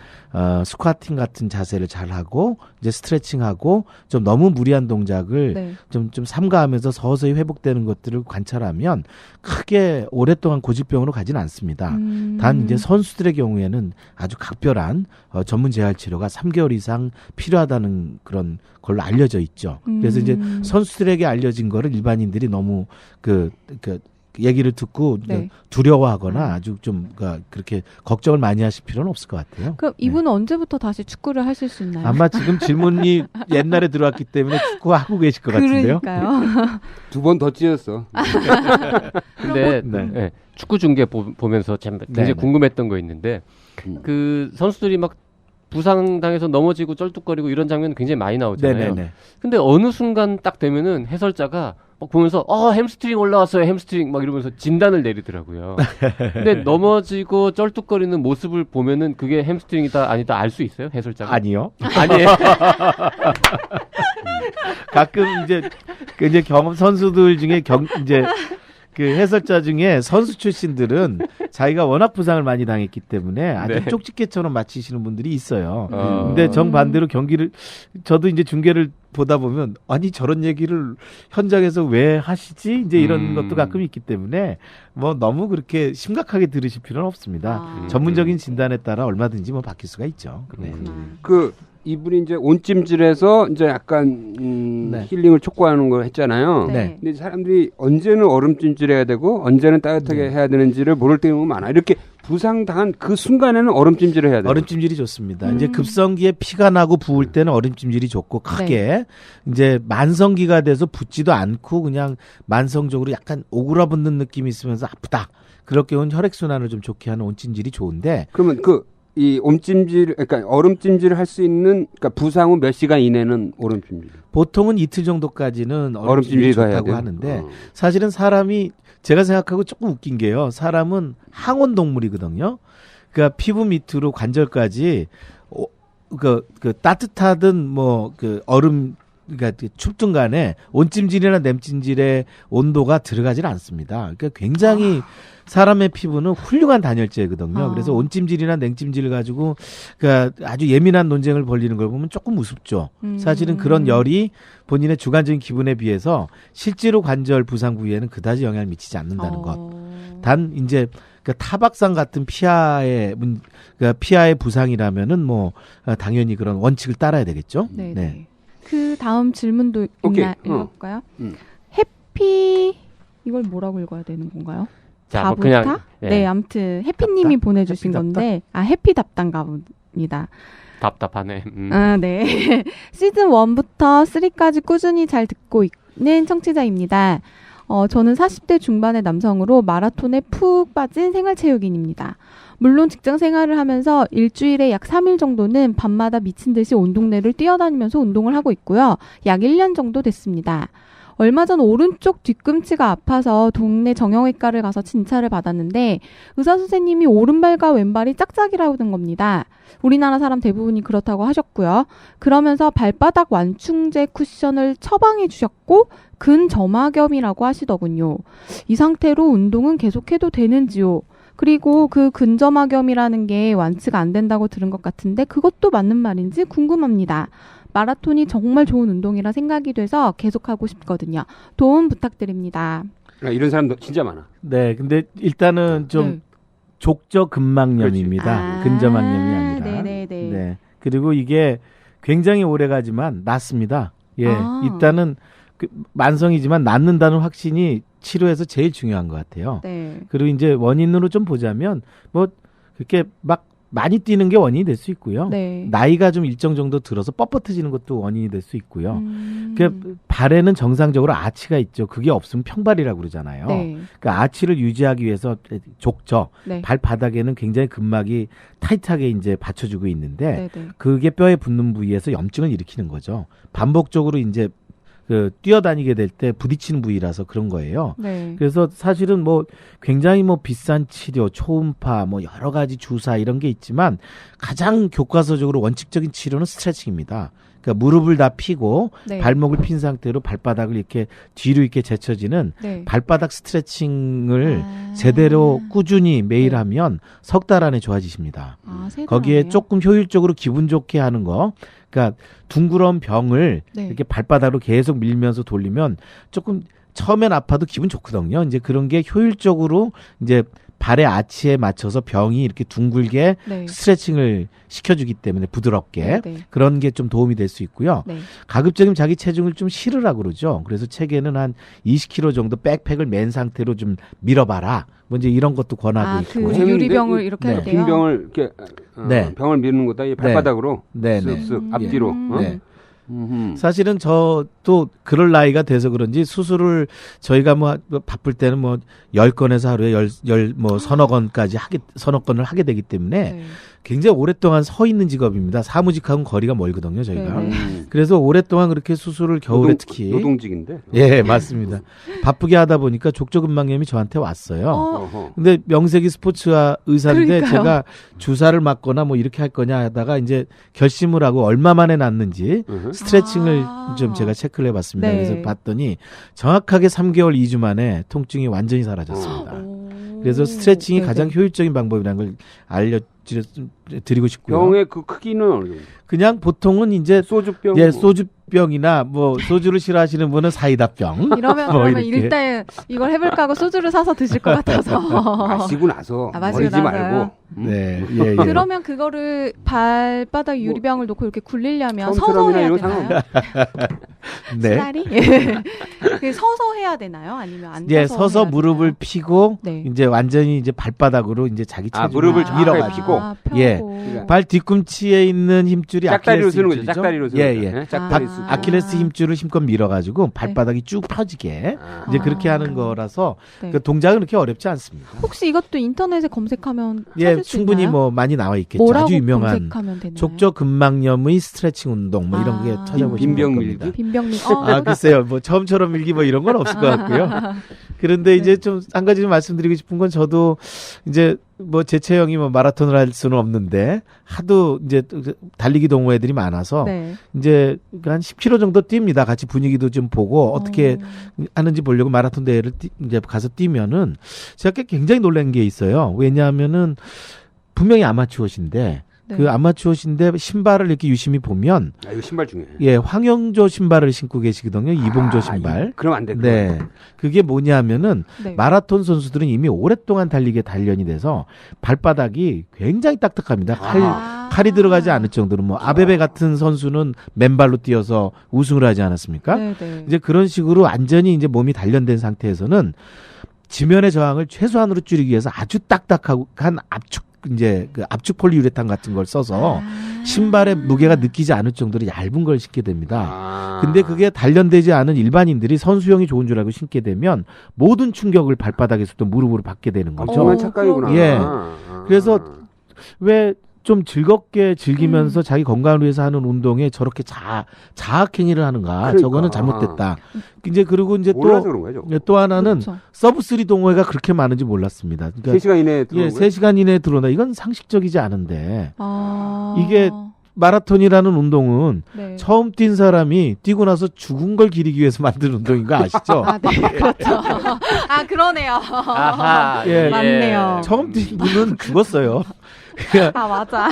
스쿼팅 같은 자세를 잘 하고 이제 스트레칭하고 좀 너무 무리한 동작을
네.
좀 삼가하면서 서서히 회복되는 것들을 관찰하면 크게 오랫동안 고질병으로 가진 않습니다. 단 이제 선수들의 경우에는 아주 각별한 전문 재활 치료가 3개월 이상 필요하다는 그런 걸로 알려져 있죠. 그래서 이제 선수들에게 알려진 거를 일반인들이 너무 그 얘기를 듣고
네.
두려워하거나 아주 좀 그렇게 걱정을 많이 하실 필요는 없을 것 같아요.
그럼 이분은 언제부터 다시 축구를 하실 수 있나요?
아마 지금 질문이 옛날에 들어왔기 때문에 축구하고 계실 것 같은데요.
그러니까요.
2번 더 찢었어.
근데
네.
네, 축구 중계 보면서 참 굉장히
네, 네.
궁금했던 거 있는데 그 선수들이 막 부상당해서 넘어지고 쩔뚝거리고 이런 장면 굉장히 많이 나오잖아요.
네네네.
근데 어느 순간 딱 되면은 해설자가 막 보면서 햄스트링 올라왔어요. 햄스트링 막 이러면서 진단을 내리더라고요. 근데 넘어지고 쩔뚝거리는 모습을 보면은 그게 햄스트링이다 아니다 알 수 있어요? 해설자가?
아니요.
아니에요.
가끔 이제 경험 선수들 중에 이제 그 해설자 중에 선수 출신들은 자기가 워낙 부상을 많이 당했기 때문에 아주
네.
쪽집게처럼 마치시는 분들이 있어요. 근데 정반대로 경기를 저도 이제 중계를 보다 보면 아니 저런 얘기를 현장에서 왜 하시지? 이제 이런 것도 가끔 있기 때문에 뭐 너무 그렇게 심각하게 들으실 필요는 없습니다.
아.
전문적인 진단에 따라 얼마든지 뭐 바뀔 수가 있죠. 네.
그렇구나.
그 이분이 이제 온찜질해서 이제 약간
네.
힐링을 촉구하는 걸 했잖아요.
네.
근데 사람들이 언제는 얼음찜질해야 되고 언제는 따뜻하게
네.
해야 되는지를 모를 때가 많아. 이렇게 부상당한 그 순간에는 얼음찜질을 해야 돼요.
얼음찜질이 좋습니다. 이제 급성기에 피가 나고 부을 때는 얼음찜질이 좋고 크게 이제 만성기가 돼서 붓지도 않고 그냥 만성적으로 약간 오그라붙는 느낌이 있으면서 아프다. 그럴 경우는 혈액순환을 좀 좋게 하는 온찜질이 좋은데
그러면 이 온찜질, 그러니까 얼음찜질을 할 수 있는, 그러니까 부상 후 몇 시간 이내는 얼음찜질.
보통은 이틀 정도까지는 얼음찜질이
얼음찜질이 더 해야
좋다고
돼요?
하는데 사실은 사람이 제가 생각하고 조금 웃긴 게요. 사람은 항온 동물이거든요. 그러니까 피부 밑으로 관절까지 그 따뜻하든 뭐 그 얼음 그러니까 춥든 간에 온찜질이나 냉찜질의 온도가 들어가질 않습니다. 그러니까 굉장히 사람의 피부는 훌륭한 단열재거든요. 그래서 온찜질이나 냉찜질을 가지고 그러니까 아주 예민한 논쟁을 벌이는 걸 보면 조금 우습죠. 사실은 그런 열이 본인의 주관적인 기분에 비해서 실제로 관절 부상 부위에는 그다지 영향을 미치지 않는다는 것. 단 이제 그러니까 타박상 같은 그러니까 피하의 부상이라면은 뭐 당연히 그런 원칙을 따라야 되겠죠.
네. 그 다음 질문도
오케이.
읽어볼까요? 해피 이걸 뭐라고 읽어야 되는 건가요?
자, 뭐
가부타?
그냥
네, 아무튼 해피님이 보내주신
해피답다?
건데 해피답단가 봅니다.
답답하네.
아, 네. 시즌 1부터 3까지 꾸준히 잘 듣고 있는 청취자입니다. 저는 40대 중반의 남성으로 마라톤에 푹 빠진 생활체육인입니다. 물론 직장 생활을 하면서 일주일에 약 3일 정도는 밤마다 미친 듯이 온 동네를 뛰어다니면서 운동을 하고 있고요. 약 1년 정도 됐습니다. 얼마 전 오른쪽 뒤꿈치가 아파서 동네 정형외과를 가서 진찰을 받았는데 의사 선생님이 오른발과 왼발이 짝짝이라는 겁니다. 우리나라 사람 대부분이 그렇다고 하셨고요. 그러면서 발바닥 완충제 쿠션을 처방해 주셨고 근점막염이라고 하시더군요. 이 상태로 운동은 계속해도 되는지요? 그리고 그 근점막염이라는 게 완치가 안 된다고 들은 것 같은데 그것도 맞는 말인지 궁금합니다. 마라톤이 정말 좋은 운동이라 생각이 돼서 계속하고 싶거든요. 도움 부탁드립니다.
이런 사람도 진짜 많아.
네, 근데 일단은 좀 족저근막염입니다. 근점막염이 아니라.
네네네.
네. 그리고 이게 굉장히 오래 가지만 낫습니다. 예. 일단은 만성이지만 낫는다는 확신이 치료에서 제일 중요한 것 같아요.
네.
그리고 이제 원인으로 좀 보자면 뭐 그렇게 막 많이 뛰는 게 원인이 될 수 있고요.
네.
나이가 좀 일정 정도 들어서 뻣뻣해지는 것도 원인이 될 수 있고요. 그 발에는 정상적으로 아치가 있죠. 그게 없으면 평발이라고 그러잖아요.
네.
그 아치를 유지하기 위해서 족저
네.
발바닥에는 굉장히 근막이 타이트하게 이제 받쳐주고 있는데
네네.
그게 뼈에 붙는 부위에서 염증을 일으키는 거죠. 반복적으로 이제 뛰어다니게 될 때 부딪히는 부위라서 그런 거예요.
네.
그래서 사실은 뭐 굉장히 뭐 비싼 치료, 초음파, 뭐 여러 가지 주사 이런 게 있지만 가장 교과서적으로 원칙적인 치료는 스트레칭입니다. 그러니까 무릎을 다 펴고
네.
발목을 핀 상태로 발바닥을 이렇게 뒤로 이렇게 제쳐지는
네.
발바닥 스트레칭을 제대로 꾸준히 매일 하면 석 달 안에 좋아지십니다.
세
거기에
달이에요?
조금 효율적으로 기분 좋게 하는 거, 그러니까 둥그런 병을
네.
이렇게 발바닥으로 계속 밀면서 돌리면 조금 처음엔 아파도 기분 좋거든요. 이제 그런 게 효율적으로 이제 발의 아치에 맞춰서 병이 이렇게 둥글게
네.
스트레칭을 시켜주기 때문에 부드럽게
네, 네.
그런 게 좀 도움이 될 수 있고요.
네.
가급적이면 자기 체중을 좀 실으라고 그러죠. 그래서 책에는 한 20kg 정도 백팩을 맨 상태로 좀 밀어봐라. 뭐 이제 이런 것도 권하고 있고.
그 유리병을 이렇게
네.
해도 돼요?
빈 병을 이렇게
네.
병을 미는 것보다 이 발바닥으로
네, 네.
쓱쓱 앞뒤로.
네. 사실은 저도 그럴 나이가 돼서 그런지 수술을 저희가 뭐 바쁠 때는 뭐 10건에서 하루에 뭐 서너 건을 하게 되기 때문에
네.
굉장히 오랫동안 서 있는 직업입니다. 사무직하고는 거리가 멀거든요, 저희가.
네.
그래서 오랫동안 그렇게 수술을 겨울에 특히
노동직인데.
예, 맞습니다. 바쁘게 하다 보니까 족저근막염이 저한테 왔어요.
어허.
근데 명색이 스포츠와 의사인데
그러니까요.
제가 주사를 맞거나 뭐 이렇게 할 거냐 하다가 이제 결심을 하고 얼마 만에 낫는지 스트레칭을 좀 제가 체크를 해봤습니다.
네.
그래서 봤더니 정확하게 3개월 2주 만에 통증이 완전히 사라졌습니다. 그래서 스트레칭이
네네.
가장 효율적인 방법이라는 걸 알려드리고 싶고요.
병의 그 크기는 어느 정도?
그냥 보통은 이제
소주병.
예, 소주 병이나 뭐 소주를 싫어하시는 분은 사이다병.
이러면
뭐
그러면
이렇게.
일단 이걸 해볼까 하고 소주를 사서 드실 것 같아서.
마시고 나서
마시고
버리지
나서요?
말고.
네, 예, 예.
그러면 그거를 발바닥 유리병을 놓고 이렇게 굴리려면 서서
처음처럼이나
해야
이런
되나요?
네.
쓰다리? 예. 그 서서 해야 되나요? 아니면 앉아서
예, 서서
해야
무릎을
되나요?
피고
네.
이제 완전히 이제 발바닥으로 이제 자기 체중을
무릎을
밀어가지고
정확하게 펴고.
예.
펴고.
발 뒤꿈치에 있는 힘줄이
짝다리로
아킬레스
쓰는 거죠.
힘줄이죠?
짝다리로 쓰는
예,
거죠.
예.
네? 짝다리
아.
쓰고.
아킬레스 힘줄을 힘껏 밀어가지고 발바닥이 쭉 펴지게
아.
이제 그렇게
아.
하는 거라서
네.
그 동작은 그렇게 어렵지 않습니다.
혹시 이것도 인터넷에 검색하면
예,
찾을 수
충분히
있나요?
뭐 많이 나와 있겠죠.
뭐라고
아주 유명한
검색하면 되나요?
족저근막염의 스트레칭 운동 뭐 이런 게
아.
찾아보시면
빈병
될 겁니다.
밀기?
빈병님.
아 글쎄요, 뭐 처음처럼 밀기 뭐 이런 건 없을 것 같고요. 그런데 이제 좀 한 가지 좀 말씀드리고 싶은 건 저도 이제 뭐 제 체형이 뭐 마라톤을 할 수는 없는데 하도 이제 달리기 동호회들이 많아서
네.
이제 한 10km 정도 뜁니다. 같이 분위기도 좀 보고 어떻게 하는지 보려고 마라톤 대회를 이제 가서 뛰면은 제가 굉장히 놀란 게 있어요. 왜냐하면은 분명히 아마추어신데
네.
그 아마추어신데 신발을 이렇게 유심히 보면
아, 이거 신발 중요해.
예 황영조 신발을 신고 계시거든요. 이봉조 신발.
그럼 안 돼.
네. 그게 뭐냐면은
네.
마라톤 선수들은 이미 오랫동안 달리기에 단련이 돼서 발바닥이 굉장히 딱딱합니다. 칼이 들어가지 않을 정도로 뭐 아베베 같은 선수는 맨발로 뛰어서 우승을 하지 않았습니까?
네, 네.
이제 그런 식으로 완전히 이제 몸이 단련된 상태에서는 지면의 저항을 최소한으로 줄이기 위해서 아주 딱딱한 압축 이제 그 압축 폴리우레탄 같은 걸 써서 신발의 무게가 느끼지 않을 정도로 얇은 걸 신게 됩니다.
아.
근데 그게 단련되지 않은 일반인들이 선수형이 좋은 줄 알고 신게 되면 모든 충격을 발바닥에서부터 무릎으로 받게 되는 거죠.
엄청난 착각이구나.
예.
아.
그래서 왜 좀 즐겁게 즐기면서 자기 건강을 위해서 하는 운동에 저렇게 자학행위를 하는가?
그러니까.
저거는 잘못됐다. 이제 그리고 이제
몰라서 그런 거죠.
또 하나는
그렇죠.
서브3 동호회가 그렇게 많은지 몰랐습니다. 그러니까
3시간 이내에 들어오는
예,
거예요?
3시간 이내에 들어오나 이건 상식적이지 않은데
아.
이게 마라톤이라는 운동은
네.
처음 뛴 사람이 뛰고 나서 죽은 걸 기리기 위해서 만든 운동인 거 아시죠?
아, 네, 그렇죠. 아, 그러네요.
아하,
예.
맞네요.
처음 뛴 분은 죽었어요.
아, 맞아.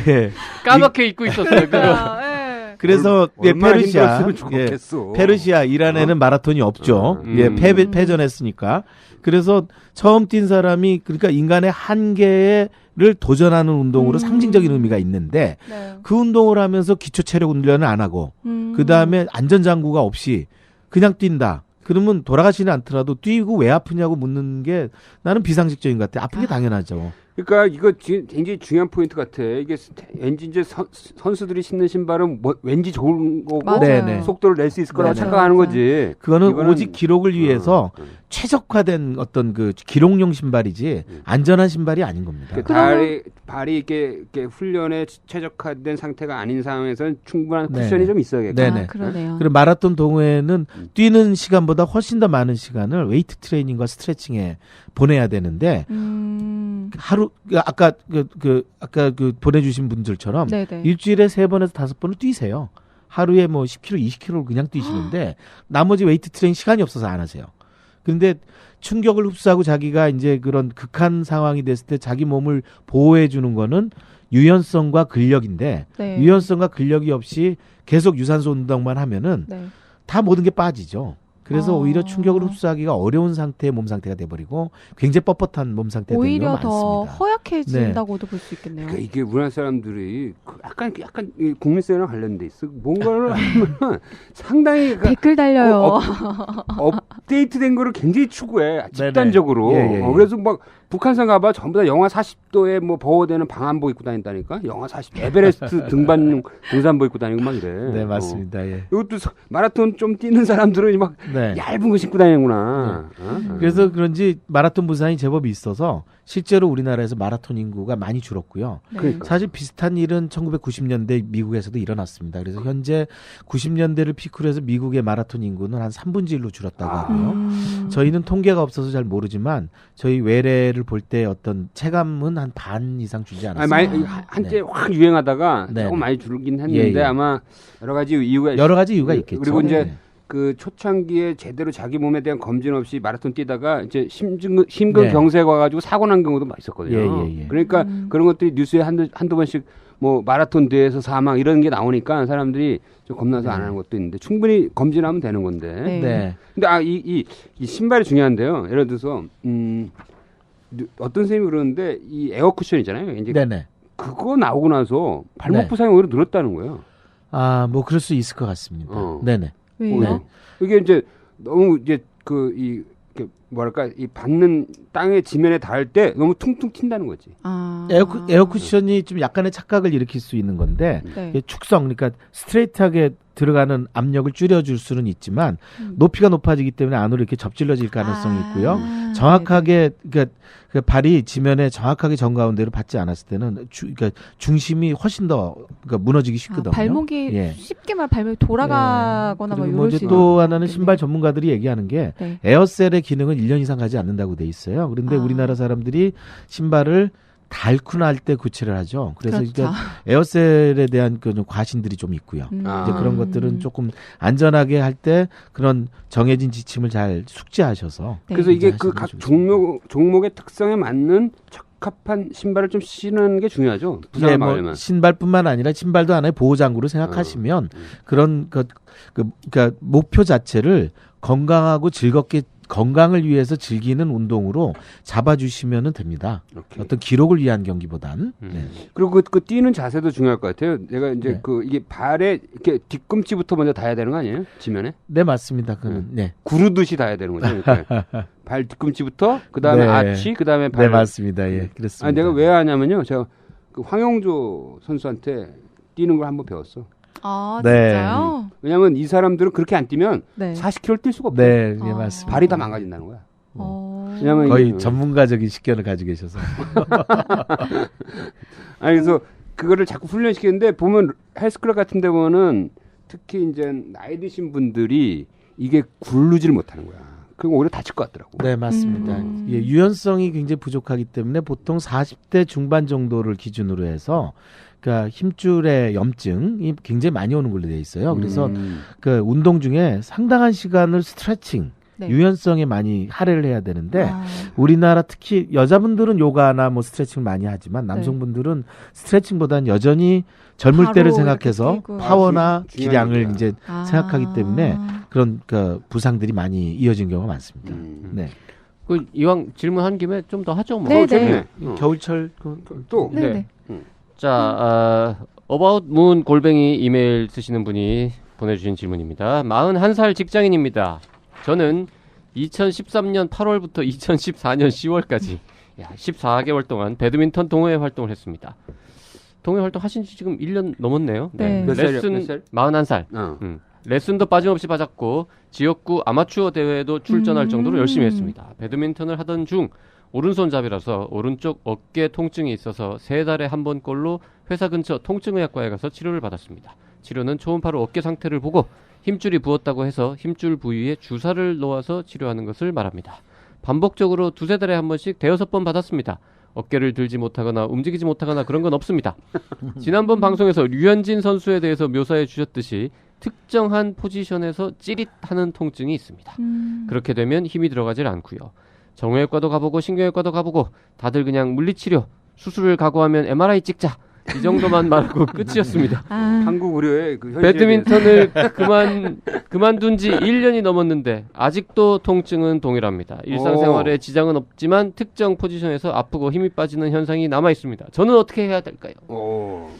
예.
까맣게 입고 있었어요. 그거.
네.
그래서 예,
얼마나
페르시아,
힘들었으면 죽었겠어.
페르시아 이란에는 마라톤이 없죠.
음.
예, 패전했으니까. 그래서 처음 뛴 사람이 그러니까 인간의 한계를 도전하는 운동으로 상징적인 의미가 있는데
네.
그 운동을 하면서 기초 체력 훈련을 안 하고 그 다음에 안전장구가 없이 그냥 뛴다. 그러면 돌아가지는 않더라도 뛰고 왜 아프냐고 묻는 게 나는 비상식적인 것 같아. 아픈 게 당연하죠.
그러니까 이거 굉장히 중요한 포인트 같아. 이게 왠지 이제 선수들이 신는 신발은 뭐 왠지 좋은 거고
맞아요.
네네.
속도를 낼 수 있을 거라고
네네.
착각하는
맞아요.
거지.
그거는
이거는-
오직 기록을 위해서 최적화된 어떤 그 기록용 신발이지 안전한 신발이 아닌 겁니다.
그 발이 이렇게 훈련에 최적화된 상태가 아닌 상황에서는 충분한
네.
쿠션이 좀 있어야겠고.
네네.
아, 그러네요.
그리고 마라톤 동호회는 뛰는 시간보다 훨씬 더 많은 시간을 웨이트 트레이닝과 스트레칭에 보내야 되는데 하루 아까 그 보내주신 분들처럼
네네.
일주일에 3번에서 5번을 뛰세요. 하루에 뭐 10km, 20km를 그냥 뛰시는데 나머지 웨이트 트레이닝 시간이 없어서 안 하세요. 그런데 충격을 흡수하고 자기가 이제 그런 극한 상황이 됐을 때 자기 몸을 보호해 주는 거는 유연성과 근력인데
네.
유연성과 근력이 없이 계속 유산소 운동만 하면은
네.
다 모든 게 빠지죠. 그래서
어.
오히려 충격을 흡수하기가 어려운 상태의 몸 상태가 돼버리고 굉장히 뻣뻣한 몸 상태가 되는
오히려
경우가
더
많습니다.
허약해진다고도 볼 수 있겠네요.
그러니까 이게 우리나라 사람들이 약간 이 국민성이랑 관련돼 있어. 뭔가를 하면 상당히
댓글 달려요.
업데이트된 거를 굉장히 추구해. 집단적으로.
예, 예, 예.
그래서 막 북한산 가봐 전부 다 영하 40도에 뭐 보호되는 방한복 입고 다닌다니까. 영하 40도 에베레스트 등산복 입고 다니고 막 이래.
네, 맞습니다. 예.
이것도 마라톤 좀 뛰는 사람들은 막
네.
얇은 거 신고 다니는구나.
그래서 그런지 마라톤 부상이 제법 있어서 실제로 우리나라에서 마라톤 인구가 많이 줄었고요.
네.
그러니까.
사실 비슷한 일은 1990년대 미국에서도 일어났습니다. 그래서 현재 90년대를 피크로 해서 미국의 마라톤 인구는 한 3분의 1로 줄었다고 하고요. 저희는 통계가 없어서 잘 모르지만 저희 외래를 볼 때 어떤 체감은 한 반 이상 줄지 않았습니다.
한때 확 유행하다가
네.
조금 많이 줄긴 했는데
예, 예.
아마 여러 가지 이유가
여러 가지 이유가 있겠죠.
그리고 이제
네.
그 초창기에 제대로 자기 몸에 대한 검진 없이 마라톤 뛰다가 이제 심근
네.
경색 와가지고 사고 난 경우도 많이 있었거든요.
예, 예, 예.
그러니까 그런 것들이 뉴스에 한두 번씩 뭐 마라톤 대회에서 사망 이런 게 나오니까 사람들이 좀 겁나서 안 하는 것도 있는데 충분히 검진하면 되는 건데.
네.
네.
근데 이 신발이 중요한데요. 예를 들어서 어떤 선생님이 그러는데 이 에어 쿠션 있잖아요. 이제
네네.
그거 나오고 나서 발목
네.
부상이 오히려 늘었다는 거예요.
아, 뭐 그럴 수 있을 것 같습니다. 네네.
왜요?
이게 이제 너무 이제 뭐랄까 이 받는 땅의 지면에 닿을 때 너무 퉁퉁 튄다는 거지.
아.
에어쿠션이 좀 약간의 착각을 일으킬 수 있는 건데
네.
이게 축성, 그러니까 스트레이트하게 들어가는 압력을 줄여줄 수는 있지만 높이가 높아지기 때문에 안으로 이렇게 접질러질 가능성이 있고요. 정확하게 그러니까 그 발이 지면에 정확하게 정가운데로 받지 않았을 때는 그러니까 중심이 훨씬 더 그러니까 무너지기 쉽거든요.
발목이
예.
쉽게 말 발목이 돌아가거나 뭐
그리고
이럴
이제
수
또
있는
하나는
거겠네요.
신발 전문가들이 얘기하는 게
네.
에어셀의 기능은 1년 이상 가지 않는다고 돼 있어요. 그런데
아.
우리나라 사람들이 신발을 달쿤할 때 교체를 하죠. 그래서
그렇죠.
그러니까 에어셀에 대한 그 과신들이 좀 있고요. 이제 그런 것들은 조금 안전하게 할 때 그런 정해진 지침을 잘 숙지하셔서.
네.
그래서 이게 그
하시는
각
게 좋습니다.
종목의 특성에 맞는 적합한 신발을 좀 신는 게 중요하죠. 부상을
예, 뭐
막으려면.
신발뿐만 아니라 신발도 하나의 보호장구로 생각하시면 그런 그러니까 목표 자체를 건강하고 즐겁게 건강을 위해서 즐기는 운동으로 잡아주시면 됩니다.
오케이.
어떤 기록을 위한 경기보단. 네.
그리고 그 뛰는 자세도 중요할 것 같아요. 내가 이제
네.
이게 발에 이렇게 뒤꿈치부터 먼저 닿아야 되는 거 아니에요? 지면에?
네, 맞습니다. 그는 네.
구르듯이 닿아야 되는 거죠. 그러니까 발 뒤꿈치부터 그다음에
네.
아치, 그다음에 발.
네, 맞습니다. 예, 그렇습니다.
내가 왜 하냐면요. 제가 그 황영조 선수한테 뛰는 걸 한번 배웠어.
아,
네.
진짜요?
왜냐면 이 사람들은 그렇게 안 뛰면
네.
40km 뛸 수가 없어요.
네, 예,
아.
맞습니다.
발이 다 망가진다는 거야. 왜냐면
거의
이게-
전문가적인 식견을 가지고 계셔서.
아니 그래서 그거를 자꾸 훈련시키는데 보면 헬스클럽 같은 데 보면은 특히 이제 나이 드신 분들이 이게 굴르질 못하는 거야. 그리고 오히려 다칠 것 같더라고.
네, 맞습니다. 예, 유연성이 굉장히 부족하기 때문에 보통 40대 중반 정도를 기준으로 해서 그러니까 힘줄의 염증이 굉장히 많이 오는 걸로 돼 있어요. 그래서 그 운동 중에 상당한 시간을 스트레칭,
네.
유연성에 많이 할애를 해야 되는데
아.
우리나라 특히 여자분들은 요가나 뭐 스트레칭을 많이 하지만 남성분들은 스트레칭보다는 여전히 젊을
바로
때를
이렇게
생각해서
뛰고.
파워나
중요한
기량을
거야.
이제
아.
생각하기 때문에 그런 그 부상들이 많이 이어진 경우가 많습니다. 네.
그 이왕 질문한 김에 좀 더 하죠 뭐.
네,
네.
겨울철
또
네네.
자, About Moon 골뱅이 이메일 쓰시는 분이 보내주신 질문입니다. 41살 직장인입니다. 저는 2013년 8월부터 2014년 10월까지 14개월 동안 배드민턴 동호회 활동을 했습니다. 동호회 활동 하신 지 지금 1년 넘었네요.
네.
몇 살이요?
레슨
몇 살?
41살.
어.
레슨도 빠짐없이 받았고 지역구 아마추어 대회에도 출전할 정도로 열심히 했습니다. 배드민턴을 하던 중 오른손잡이라서 오른쪽 어깨 통증이 있어서 3달에 한 번꼴로 회사 근처 통증의학과에 가서 치료를 받았습니다. 치료는 초음파로 어깨 상태를 보고 힘줄이 부었다고 해서 힘줄 부위에 주사를 놓아서 치료하는 것을 말합니다. 반복적으로 2-3달에 한 번씩 5-6번 받았습니다. 어깨를 들지 못하거나 움직이지 못하거나 그런 건 없습니다. 지난번 방송에서 류현진 선수에 대해서 묘사해 주셨듯이 특정한 포지션에서 찌릿하는 통증이 있습니다. 그렇게 되면 힘이 들어가질 않고요. 정형외과도 가보고 신경외과도 가보고 다들 그냥 물리치료, 수술을 각오하면 MRI 찍자 이 정도만 말하고 끝이었습니다.
한국 의료의 그 현실에
배드민턴을 그만둔 지 1년이 넘었는데 아직도 통증은 동일합니다. 일상생활에 지장은 없지만 특정 포지션에서 아프고 힘이 빠지는 현상이 남아 있습니다. 저는 어떻게 해야 될까요?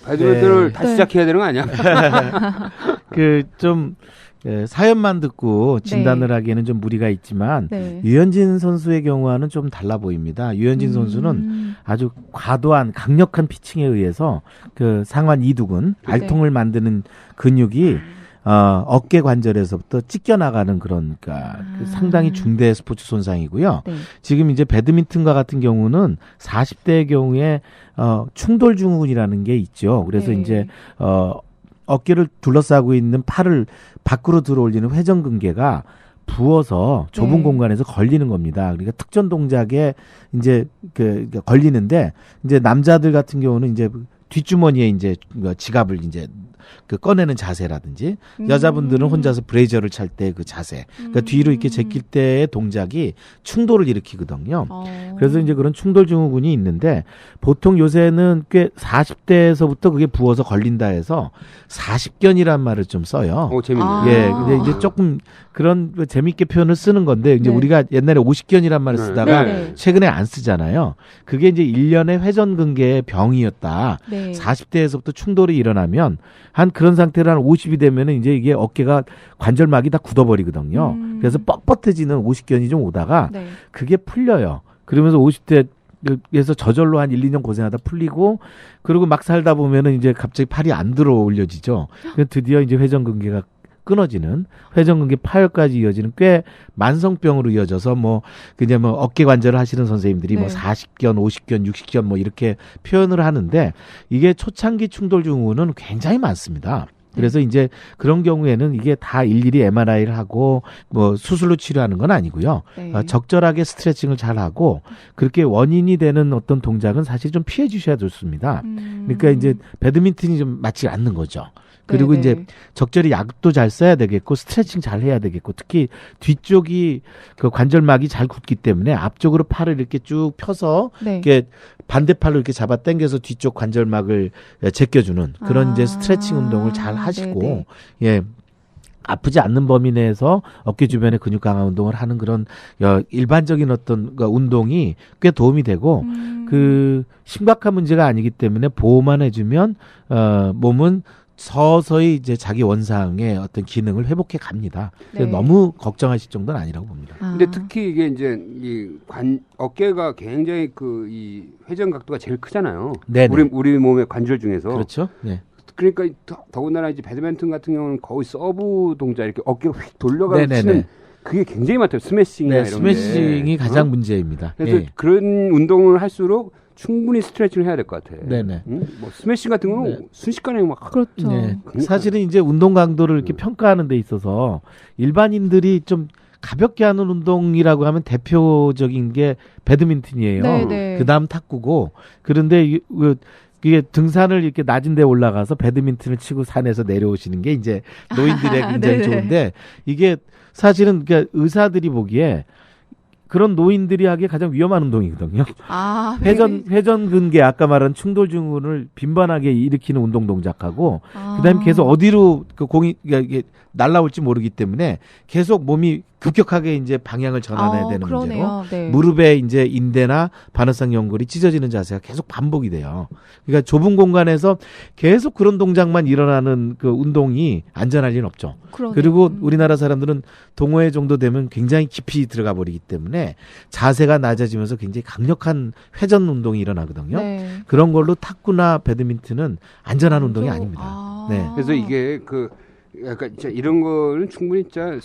배드민턴을
네.
다시 시작해야 되는 거 아니야?
그 좀 사연만 듣고 진단을 하기에는 좀 무리가 있지만
네.
유현진 선수의 경우와는 좀 달라 보입니다. 유현진 선수는 아주 과도한 강력한 피칭에 의해서 그 상완 이두근 알통을 만드는 근육이 어깨 관절에서부터 찢겨나가는 그런 그러니까 그 상당히 중대 스포츠 손상이고요.
네.
지금 이제 배드민턴과 같은 경우는 40대의 경우에 충돌 증후군이라는 게 있죠. 그래서
네.
이제 어깨를 둘러싸고 있는 팔을 밖으로 들어올리는 회전근개가 부어서 좁은
네.
공간에서 걸리는 겁니다. 그러니까 특정 동작에 이제 그러니까 걸리는데 이제 남자들 같은 경우는 이제 뒷주머니에 이제 지갑을 이제 그 꺼내는 자세라든지 여자분들은 혼자서 브레이저를 찰 때 그 자세, 그러니까 뒤로 이렇게 제낄 때의 동작이 충돌을 일으키거든요. 그래서 이제 그런 충돌 증후군이 있는데 보통 요새는 꽤 40대에서부터 그게 부어서 걸린다 해서 40견이란 말을 좀 써요.
오, 재밌네.
예, 근데 이제 조금 그런 재밌게 표현을 쓰는 건데 이제
네.
우리가 옛날에 50견이란 말을
네.
쓰다가
네.
최근에 안 쓰잖아요. 그게 이제 일련의 회전근개의 병이었다.
네.
40대에서부터 충돌이 일어나면 한 그런 상태로 한 50이 되면은 이제 이게 어깨가 관절막이 다 굳어버리거든요. 그래서 뻣뻣해지는 50견이 좀 오다가
네.
그게 풀려요. 그러면서 50대에서 저절로 한 1, 2년 고생하다 풀리고 그리고 막 살다 보면은 이제 갑자기 팔이 안 들어 올려지죠. 그래서 드디어 이제 회전근개가 끊어지는 회전근개 파열까지 이어지는 꽤 만성병으로 이어져서 뭐 그냥 뭐 어깨 관절을 하시는 선생님들이
네.
뭐 40견, 50견, 60견 뭐 이렇게 표현을 하는데 이게 초창기 충돌 증후는 굉장히 많습니다. 그래서 이제 그런 경우에는 이게 다 일일이 MRI를 하고 뭐 수술로 치료하는 건 아니고요.
네.
적절하게 스트레칭을 잘 하고 그렇게 원인이 되는 어떤 동작은 사실 좀 피해 주셔야 좋습니다. 그러니까 이제 배드민턴이 좀 맞지 않는 거죠. 그리고
네네.
이제 적절히 약도 잘 써야 되겠고 스트레칭 잘 해야 되겠고 특히 뒤쪽이 그 관절막이 잘 굳기 때문에 앞쪽으로 팔을 이렇게 쭉 펴서
네.
이렇게 반대팔로 이렇게 잡아 당겨서 뒤쪽 관절막을 제껴주는 그런 이제 스트레칭 운동을 잘 하시고
네네.
예. 아프지 않는 범위 내에서 어깨 주변의 근육 강화 운동을 하는 그런 일반적인 어떤 운동이 꽤 도움이 되고 그 심각한 문제가 아니기 때문에 보호만 해주면 몸은 서서히 이제 자기 원상의 어떤 기능을 회복해 갑니다. 그래서
네.
너무 걱정하실 정도는 아니라고 봅니다.
근데 특히 이게 이제 어깨가 굉장히 그 이 회전 각도가 제일 크잖아요.
네네.
우리 몸의 관절 중에서.
그렇죠. 네.
그러니까 더군다나 이제 배드민턴 같은 경우는 거의 서브 동작 이렇게 어깨가 휙 돌려가고
네네네.
치는 그게 굉장히 많대요. 스매싱이나
네,
이런
스매싱이
게.
가장 문제입니다.
그래서
예.
그런 운동을 할수록 충분히 스트레칭을 해야 될 것 같아.
네네.
응? 뭐 스매싱 같은 경우는
네.
순식간에 막
그렇죠.
네. 사실은 이제 운동 강도를 이렇게 평가하는 데 있어서 일반인들이 좀 가볍게 하는 운동이라고 하면 대표적인 게 배드민턴이에요.
네네.
그다음 탁구고 그런데 이게 등산을 이렇게 낮은 데 올라가서 배드민턴을 치고 산에서 내려오시는 게 이제 노인들의 굉장히
네네.
좋은데 이게 사실은 그러니까 의사들이 보기에 그런 노인들이 하기에 가장 위험한 운동이거든요.
아,
회전근개 아까 말한 충돌 증후군을 빈번하게 일으키는 운동 동작하고
아.
그다음에 계속 어디로 그 공이 이게 날아올지 모르기 때문에 계속 몸이 급격하게 이제 방향을 전환해야 되는 문제로
그러네요. 네.
무릎에 이제 인대나 반월상 연골이 찢어지는 자세가 계속 반복이 돼요. 그러니까 좁은 공간에서 계속 그런 동작만 일어나는 그 운동이 안전할 리는 없죠.
그러네요.
그리고 우리나라 사람들은 동호회 정도 되면 굉장히 깊이 들어가 버리기 때문에 자세가 낮아지면서 굉장히 강력한 회전 운동이 일어나거든요.
네.
그런 걸로 탁구나 배드민턴은 안전한 운동이 아닙니다.
아.
네.
그래서 이게 그 약간 진짜 이런 거는 충분히 진짜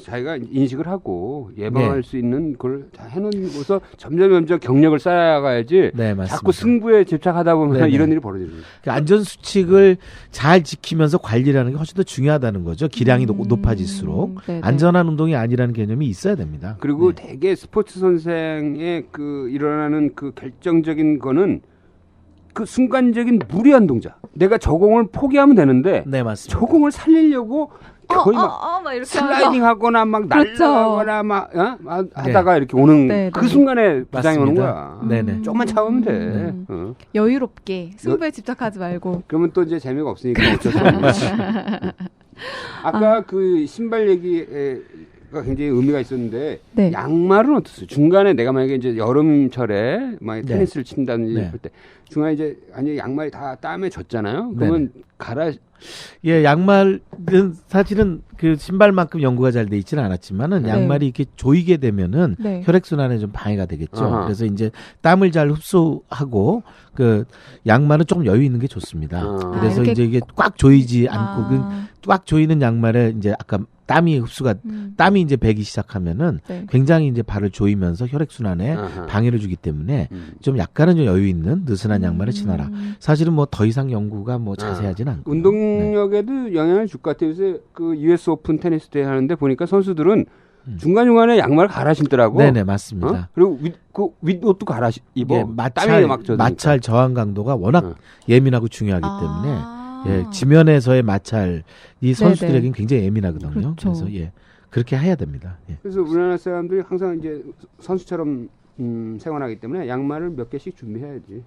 자기가 인식을 하고 예방할
네.
수 있는 걸 다 해놓고서 점점 경력을 쌓아가야지.
네, 맞습니다.
자꾸 승부에 집착하다 보면
네네.
이런 일이 벌어지는 거예요.
그 안전 수칙을 잘 지키면서 관리하는 게 훨씬 더 중요하다는 거죠. 기량이 높아질수록
네네.
안전한 운동이 아니라는 개념이 있어야 됩니다.
그리고
네.
대개 스포츠 선생의 그 일어나는 그 결정적인 거는 그 순간적인 무리한 동작. 내가 저 공을 포기하면 되는데
네, 맞습니다.
저 공을 살리려고 거의 막
막 이렇게
슬라이딩 하거나 막
그렇죠.
날아가거나 막 하다가 이렇게 오는
네,
그
네.
순간에 부상이 오는
맞습니다.
거야.
네네.
조금만 참으면 돼.
음. 여유롭게 승부에 집착하지 말고.
그러면 또 이제 재미가 없으니까 어쩔 수 없는 거지. 아까 그 신발 얘기가 굉장히 의미가 있었는데
네.
양말은 어떻어요? 중간에 내가 만약에 이제 여름철에 만약
네.
테니스를 친다든지
네.
할 때 중간에 이제 아니 양말이 다 땀에 젖잖아요. 그러면
예, 양말은 사실은 그 신발만큼 연구가 잘 돼 있지는 않았지만은
네.
양말이 이렇게 조이게 되면은
네.
혈액순환에 좀 방해가 되겠죠.
아하.
그래서 이제 땀을 잘 흡수하고 그 양말은 조금 여유 있는 게 좋습니다. 그래서
이렇게
이제 이게 꽉 조이지 않고 그
아.
꽉 조이는 양말에 이제 아까 땀이 흡수가 땀이 이제 배기 시작하면은
네.
굉장히 이제 발을 조이면서 혈액순환에 방해를 주기 때문에 좀 약간은 좀 여유 있는 느슨한 양말을 신어라. 사실은 뭐 더 이상 연구가 뭐 자세하지는 않고
운동력에도 영향을 줄 것 같아요. 요새 그 US 오픈 테니스 대회 하는데 보니까 선수들은 중간중간에 양말을 갈아 신더라고.
네네 맞습니다.
그리고 윗옷도 갈아 입어.
예,
땀이 막 젖으니까.
마찰 저항 강도가 워낙 예민하고 중요하기 때문에 예, 지면에서의 마찰이 선수들에게는 굉장히 예민하거든요.
그렇죠.
그래서 예, 그렇게 해야 됩니다. 예.
그래서 우리나라 사람들이 항상 이제 선수처럼 생활하기 때문에 양말을 몇 개씩 준비해야지.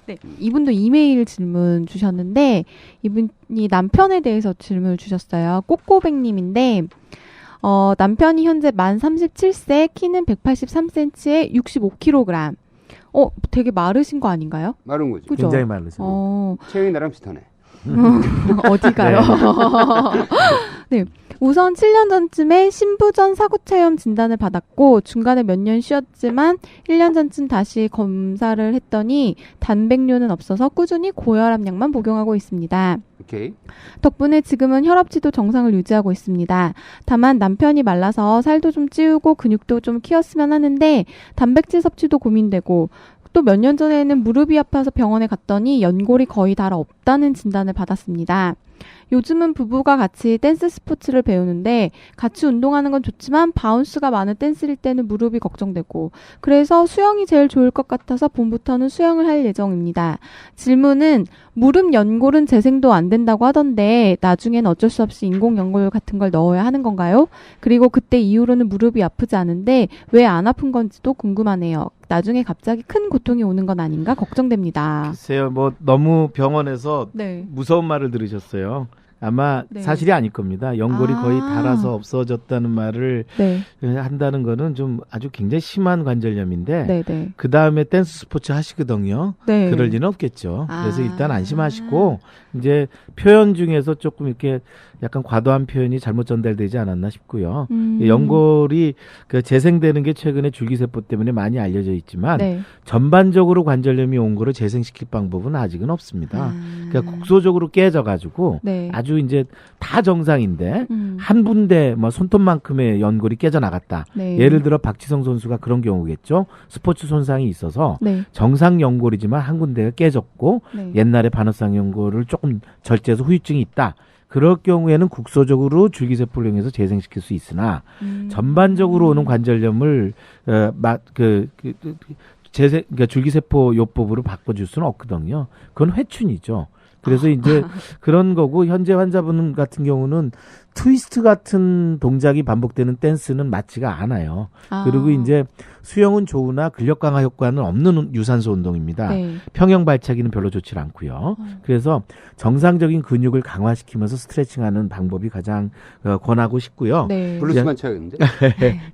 네, 이분도 이메일 질문 주셨는데 이분이 남편에 대해서 질문을 주셨어요. 꼬꼬백님인데 남편이 현재 만 37세, 키는 183cm에 65kg. 되게 마르신 거 아닌가요?
마른 거죠.
그죠?
굉장히 많으세요.
체형이 나랑 비슷하네.
어디 가요? 네. 우선 7년 전쯤에 신부전 사구체염 진단을 받았고 중간에 몇 년 쉬었지만 1년 전쯤 다시 검사를 했더니 단백뇨는 없어서 꾸준히 고혈압약만 복용하고 있습니다.
오케이.
덕분에 지금은 혈압치도 정상을 유지하고 있습니다. 다만 남편이 말라서 살도 좀 찌우고 근육도 좀 키웠으면 하는데 단백질 섭취도 고민되고 또 몇 년 전에는 무릎이 아파서 병원에 갔더니 연골이 거의 다 없다는 진단을 받았습니다. 요즘은 부부가 같이 댄스 스포츠를 배우는데 같이 운동하는 건 좋지만 바운스가 많은 댄스일 때는 무릎이 걱정되고 그래서 수영이 제일 좋을 것 같아서 봄부터는 수영을 할 예정입니다. 질문은 무릎 연골은 재생도 안 된다고 하던데 나중엔 어쩔 수 없이 인공 연골 같은 걸 넣어야 하는 건가요? 그리고 그때 이후로는 무릎이 아프지 않은데 왜 안 아픈 건지도 궁금하네요. 나중에 갑자기 큰 고통이 오는 건 아닌가 걱정됩니다.
글쎄요, 뭐 너무 병원에서
네.
무서운 말을 들으셨어요. 아마
네.
사실이 아닐 겁니다. 연골이
아.
거의 닳아서 없어졌다는 말을
네,
한다는 거는 좀 아주 굉장히 심한 관절염인데
네, 네.
그 다음에 댄스 스포츠 하시거든요.
네.
그럴 리는 없겠죠. 그래서
아.
일단 안심하시고 이제 표현 중에서 조금 이렇게 약간 과도한 표현이 잘못 전달되지 않았나 싶고요. 연골이 그 재생되는 게 최근에 줄기세포 때문에 많이 알려져 있지만
네.
전반적으로 관절염이 온 거를 재생시킬 방법은 아직은 없습니다. 그러니까 국소적으로 깨져가지고
네.
아주 이제 다 정상인데
음.
한 군데 뭐 손톱만큼의 연골이 깨져 나갔다.
네.
예를 들어 박지성 선수가 그런 경우겠죠. 스포츠 손상이 있어서
네.
정상 연골이지만 한 군데가 깨졌고
네.
옛날에 반어상 연골을 조금 절제해서 후유증이 있다. 그럴 경우에는 국소적으로 줄기세포를 이용해서 재생시킬 수 있으나 전반적으로 오는 관절염을 그러니까 줄기세포 요법으로 바꿔줄 수는 없거든요. 그건 회춘이죠. 그래서 이제 그런 거고 현재 환자분 같은 경우는 트위스트 같은 동작이 반복되는 댄스는 맞지가 않아요. 그리고 이제 수영은 좋으나 근력 강화 효과는 없는 유산소 운동입니다.
네.
평형 발차기는 별로 좋지 않고요. 그래서 정상적인 근육을 강화시키면서 스트레칭하는 방법이 가장 권하고 싶고요.
네.
블루스만 쳐야겠는데.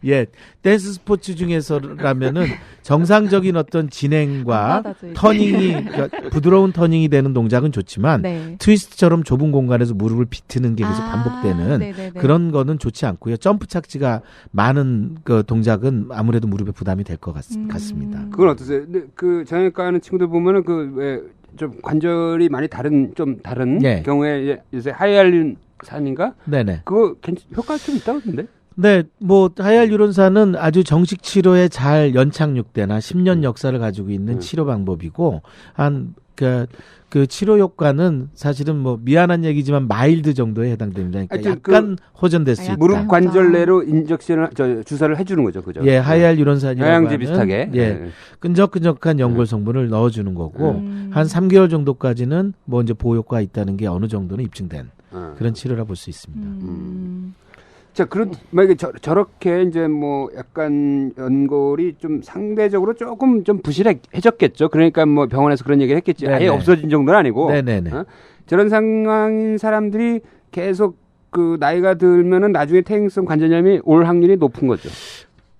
예, 댄스 스포츠 중에서라면은 정상적인 어떤 진행과
맞아죠, 이게.
터닝이 그러니까 부드러운 터닝이 되는 동작은 좋지만
네.
트위스트처럼 좁은 공간에서 무릎을 비트는 게 계속 반복되는
네네네.
그런 거는 좋지 않고요. 점프 착지가 많은 그 동작은 아무래도 무릎에 부담이 될 것 같습니다.
그건 어떠세요? 근데 그 정형외과 하는 친구들 보면은 그 왜 좀 관절이 많이 다른
네.
경우에 요새 하이알린산인가?
네네.
그거 효과 좀 있다고 하던데.
네, 뭐 하이알유론산은 아주 정식 치료에 잘 연착륙되나 10년 역사를 가지고 있는 치료 방법이고 한 그 치료 효과는 사실은 뭐 미안한 얘기지만 마일드 정도에 해당됩니다. 그러니까 약간 호전될 수 있다.
무릎 관절내로 주사를 해주는 거죠, 그죠?
예, 하이알유론산이라고
영양제
하는,
비슷하게.
예, 끈적끈적한 연골 성분을 넣어주는 거고 한 3개월 정도까지는 뭐 이제 보호 효과가 있다는 게 어느 정도는 입증된 그런 치료라 볼 수 있습니다.
자, 만약에 저렇게 이제 뭐 약간 연골이 좀 상대적으로 조금 좀 부실해졌겠죠. 그러니까 뭐 병원에서 그런 얘기를 했겠지.
네네.
아예 없어진 정도는 아니고.
네네네.
저런 상황인 사람들이 계속 그 나이가 들면은 나중에 퇴행성 관절염이 올 확률이 높은 거죠.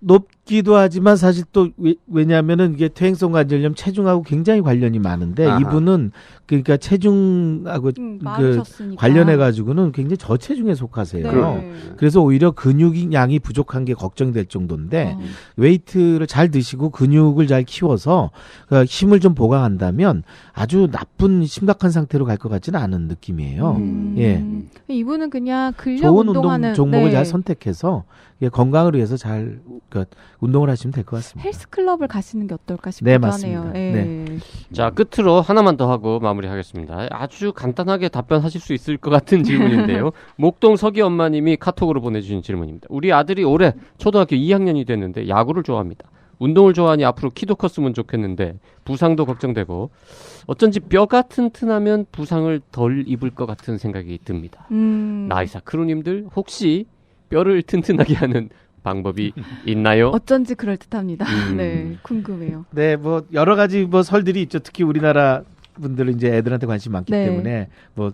높기도 하지만 사실 또 왜냐하면은 이게 퇴행성 관절염 체중하고 굉장히 관련이 많은데
아하.
이분은 그러니까 체중하고
마르셨으니까.
관련해 가지고는 굉장히 저체중에 속하세요.
네.
그래서 오히려 근육 양이 부족한 게 걱정될 정도인데 웨이트를 잘 드시고 근육을 잘 키워서 힘을 좀 보강한다면 아주 나쁜 심각한 상태로 갈 것 같지는 않은 느낌이에요. 예.
이분은 그냥 근력
좋은
운동하는
운동 종목을
네.
잘 선택해서 건강을 위해서 잘 운동을 하시면 될 것 같습니다.
헬스클럽을 가시는 게 어떨까 싶기도
네, 맞습니다.
하네요. 예.
네.
자, 끝으로 하나만 더 하고 마무리하겠습니다. 아주 간단하게 답변하실 수 있을 것 같은 질문인데요. 목동 서기 엄마님이 카톡으로 보내주신 질문입니다. 우리 아들이 올해 초등학교 2학년이 됐는데 야구를 좋아합니다. 운동을 좋아하니 앞으로 키도 컸으면 좋겠는데 부상도 걱정되고 어쩐지 뼈가 튼튼하면 부상을 덜 입을 것 같은 생각이 듭니다. 나이사 크루님들 혹시 뼈를 튼튼하게 하는 방법이 있나요?
어쩐지 그럴 듯합니다. 네, 궁금해요.
네, 뭐 여러 가지 뭐 설들이 있죠. 특히 우리나라 분들은 이제 애들한테 관심이 많기
네.
때문에 뭐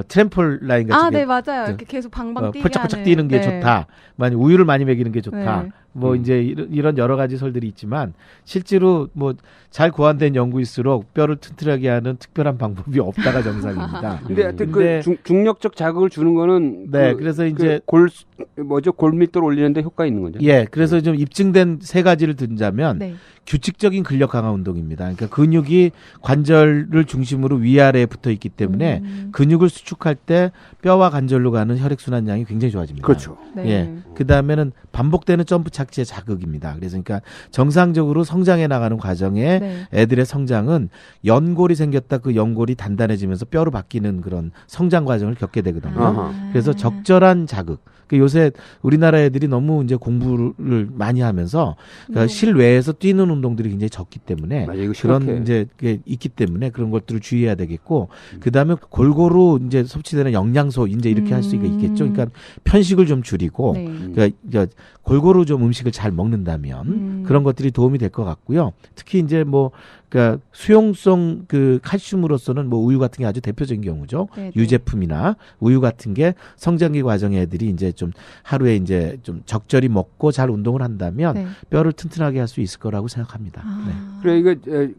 트램폴라인 같은 게
네, 맞아요. 이렇게 계속 방방 뛰게
펄쩍펄쩍
하는.
뛰는 게
네.
좋다. 만약 우유를 많이 먹이는 게 좋다.
네.
뭐 이제 이런 여러 가지 설들이 있지만 실제로 뭐 잘 고안된 연구일수록 뼈를 튼튼하게 하는 특별한 방법이 없다가 정상입니다.
근데 하여튼
근데-
그 중력적 자극을 주는 거는
네, 그래서 이제
골밀도를 올리는데 효과 있는 거죠.
예, 그래서 좀 입증된 세 가지를 든다면
네.
규칙적인 근력 강화 운동입니다. 그러니까 근육이 관절을 중심으로 위아래에 붙어 있기 때문에 근육을 수축할 때 뼈와 관절로 가는 혈액순환량이 굉장히 좋아집니다.
그렇죠.
네.
예. 그 다음에는 반복되는 점프 착지의 자극입니다. 그래서 그러니까 정상적으로 성장해 나가는 과정에
네.
애들의 성장은 연골이 생겼다 그 연골이 단단해지면서 뼈로 바뀌는 그런 성장 과정을 겪게 되거든요.
아하.
그래서 적절한 자극. 그 요새 우리나라 애들이 너무 이제 공부를 많이 하면서 그러니까
네.
실외에서 뛰는 운동들이 굉장히 적기 때문에
맞아, 이거
그런
심각해.
이제 게 있기 때문에 그런 것들을 주의해야 되겠고 그다음에 골고루 이제 섭취되는 영양소 이제 이렇게 할 수가 있겠죠. 그러니까 편식을 좀 줄이고
네.
그러니까 골고루 좀 음식을 잘 먹는다면 그런 것들이 도움이 될 것 같고요. 특히 이제 뭐 그러니까 수용성 그 칼슘으로서는 뭐 우유 같은 게 아주 대표적인 경우죠.
네, 네.
유제품이나 우유 같은 게 성장기 과정에 애들이 이제 좀 하루에 이제 좀 적절히 먹고 잘 운동을 한다면
네.
뼈를 튼튼하게 할 수 있을 거라고 생각합니다. 네.
그래 이거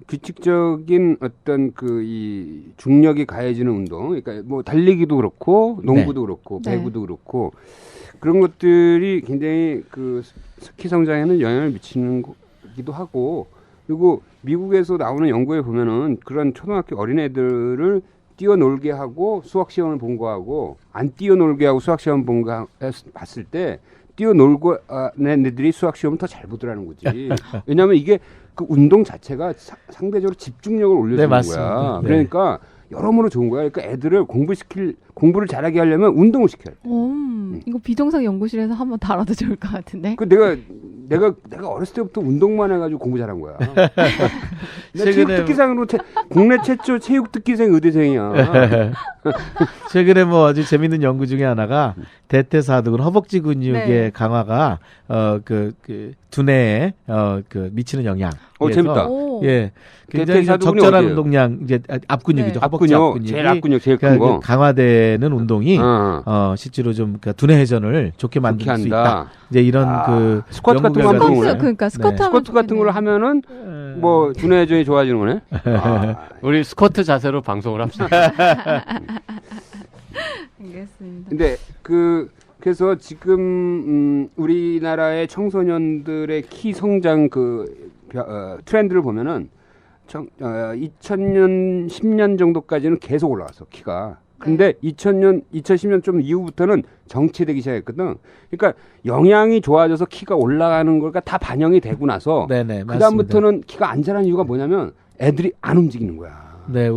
규칙적인 어떤 그 이 중력이 가해지는 운동, 그러니까 뭐 달리기도 그렇고 농구도 그렇고
네.
배구도 그렇고 그런 것들이 굉장히 그 스키 성장에는 영향을 미치는 거기도 하고 그리고 미국에서 나오는 연구에 보면은 그런 초등학교 어린애들을 뛰어놀게 하고 수학 시험을 본 거하고 안 뛰어놀게 하고 수학 시험 본 거 봤을 때 뛰어놀고 낸 애들이 수학 시험을 더 잘 보더라는 거지. 왜냐하면 이게 그 운동 자체가 상대적으로 집중력을 올려주는
네, 맞습니다.
거야.
네.
그러니까 여러모로 좋은 거야. 그러니까 애들을 공부를 잘하게 하려면 운동을 시켜야 돼.
이거 비정상 연구실에서 한번 다뤄도 좋을 것 같은데.
그 내가 어렸을 때부터 운동만 해가지고 공부 잘한 거야. 내가 체육 특기생으로 국내 최초 체육 특기생 의대생이야.
최근에 뭐 아주 재밌는 연구 중에 하나가 대퇴사두근 허벅지 근육의
네.
강화가 그 두뇌에 그 미치는 영향.
재밌다.
오.
예, 굉장히
대퇴사두근이
적절한
어디예요?
운동량 이제 앞근육이죠.
네.
허벅지
앞근육,
앞근육이
제일 앞근육 제일 큰
그러니까
거.
강화되는 운동이
어.
실제로 좀 그러니까 두뇌 회전을 좋게 만들
좋게
수 있다.
한다.
이제 이런 그
스쿼트 같은 거
연구
하면
결과도
좋은
있어요.
거네.
그러니까 스쿼트 하면
스쿼트 같은 걸
좋겠네요.
하면은 뭐 두뇌 회전이 좋아지는 거네.
우리 스쿼트 자세로 방송을 합시다.
알겠습니다.
근데 그래서 지금 우리나라의 청소년들의 키 성장 트렌드를 보면은 2000년 10년 정도까지는 계속 올라갔어 키가. 근데 2010년 좀 이후부터는 정체되기 시작했거든. 그러니까 영양이 좋아져서 키가 올라가는 걸까 다 반영이 되고 나서
네네,
그 다음부터는 키가 안 자라는 이유가 뭐냐면 애들이 안 움직이는 거야.
네,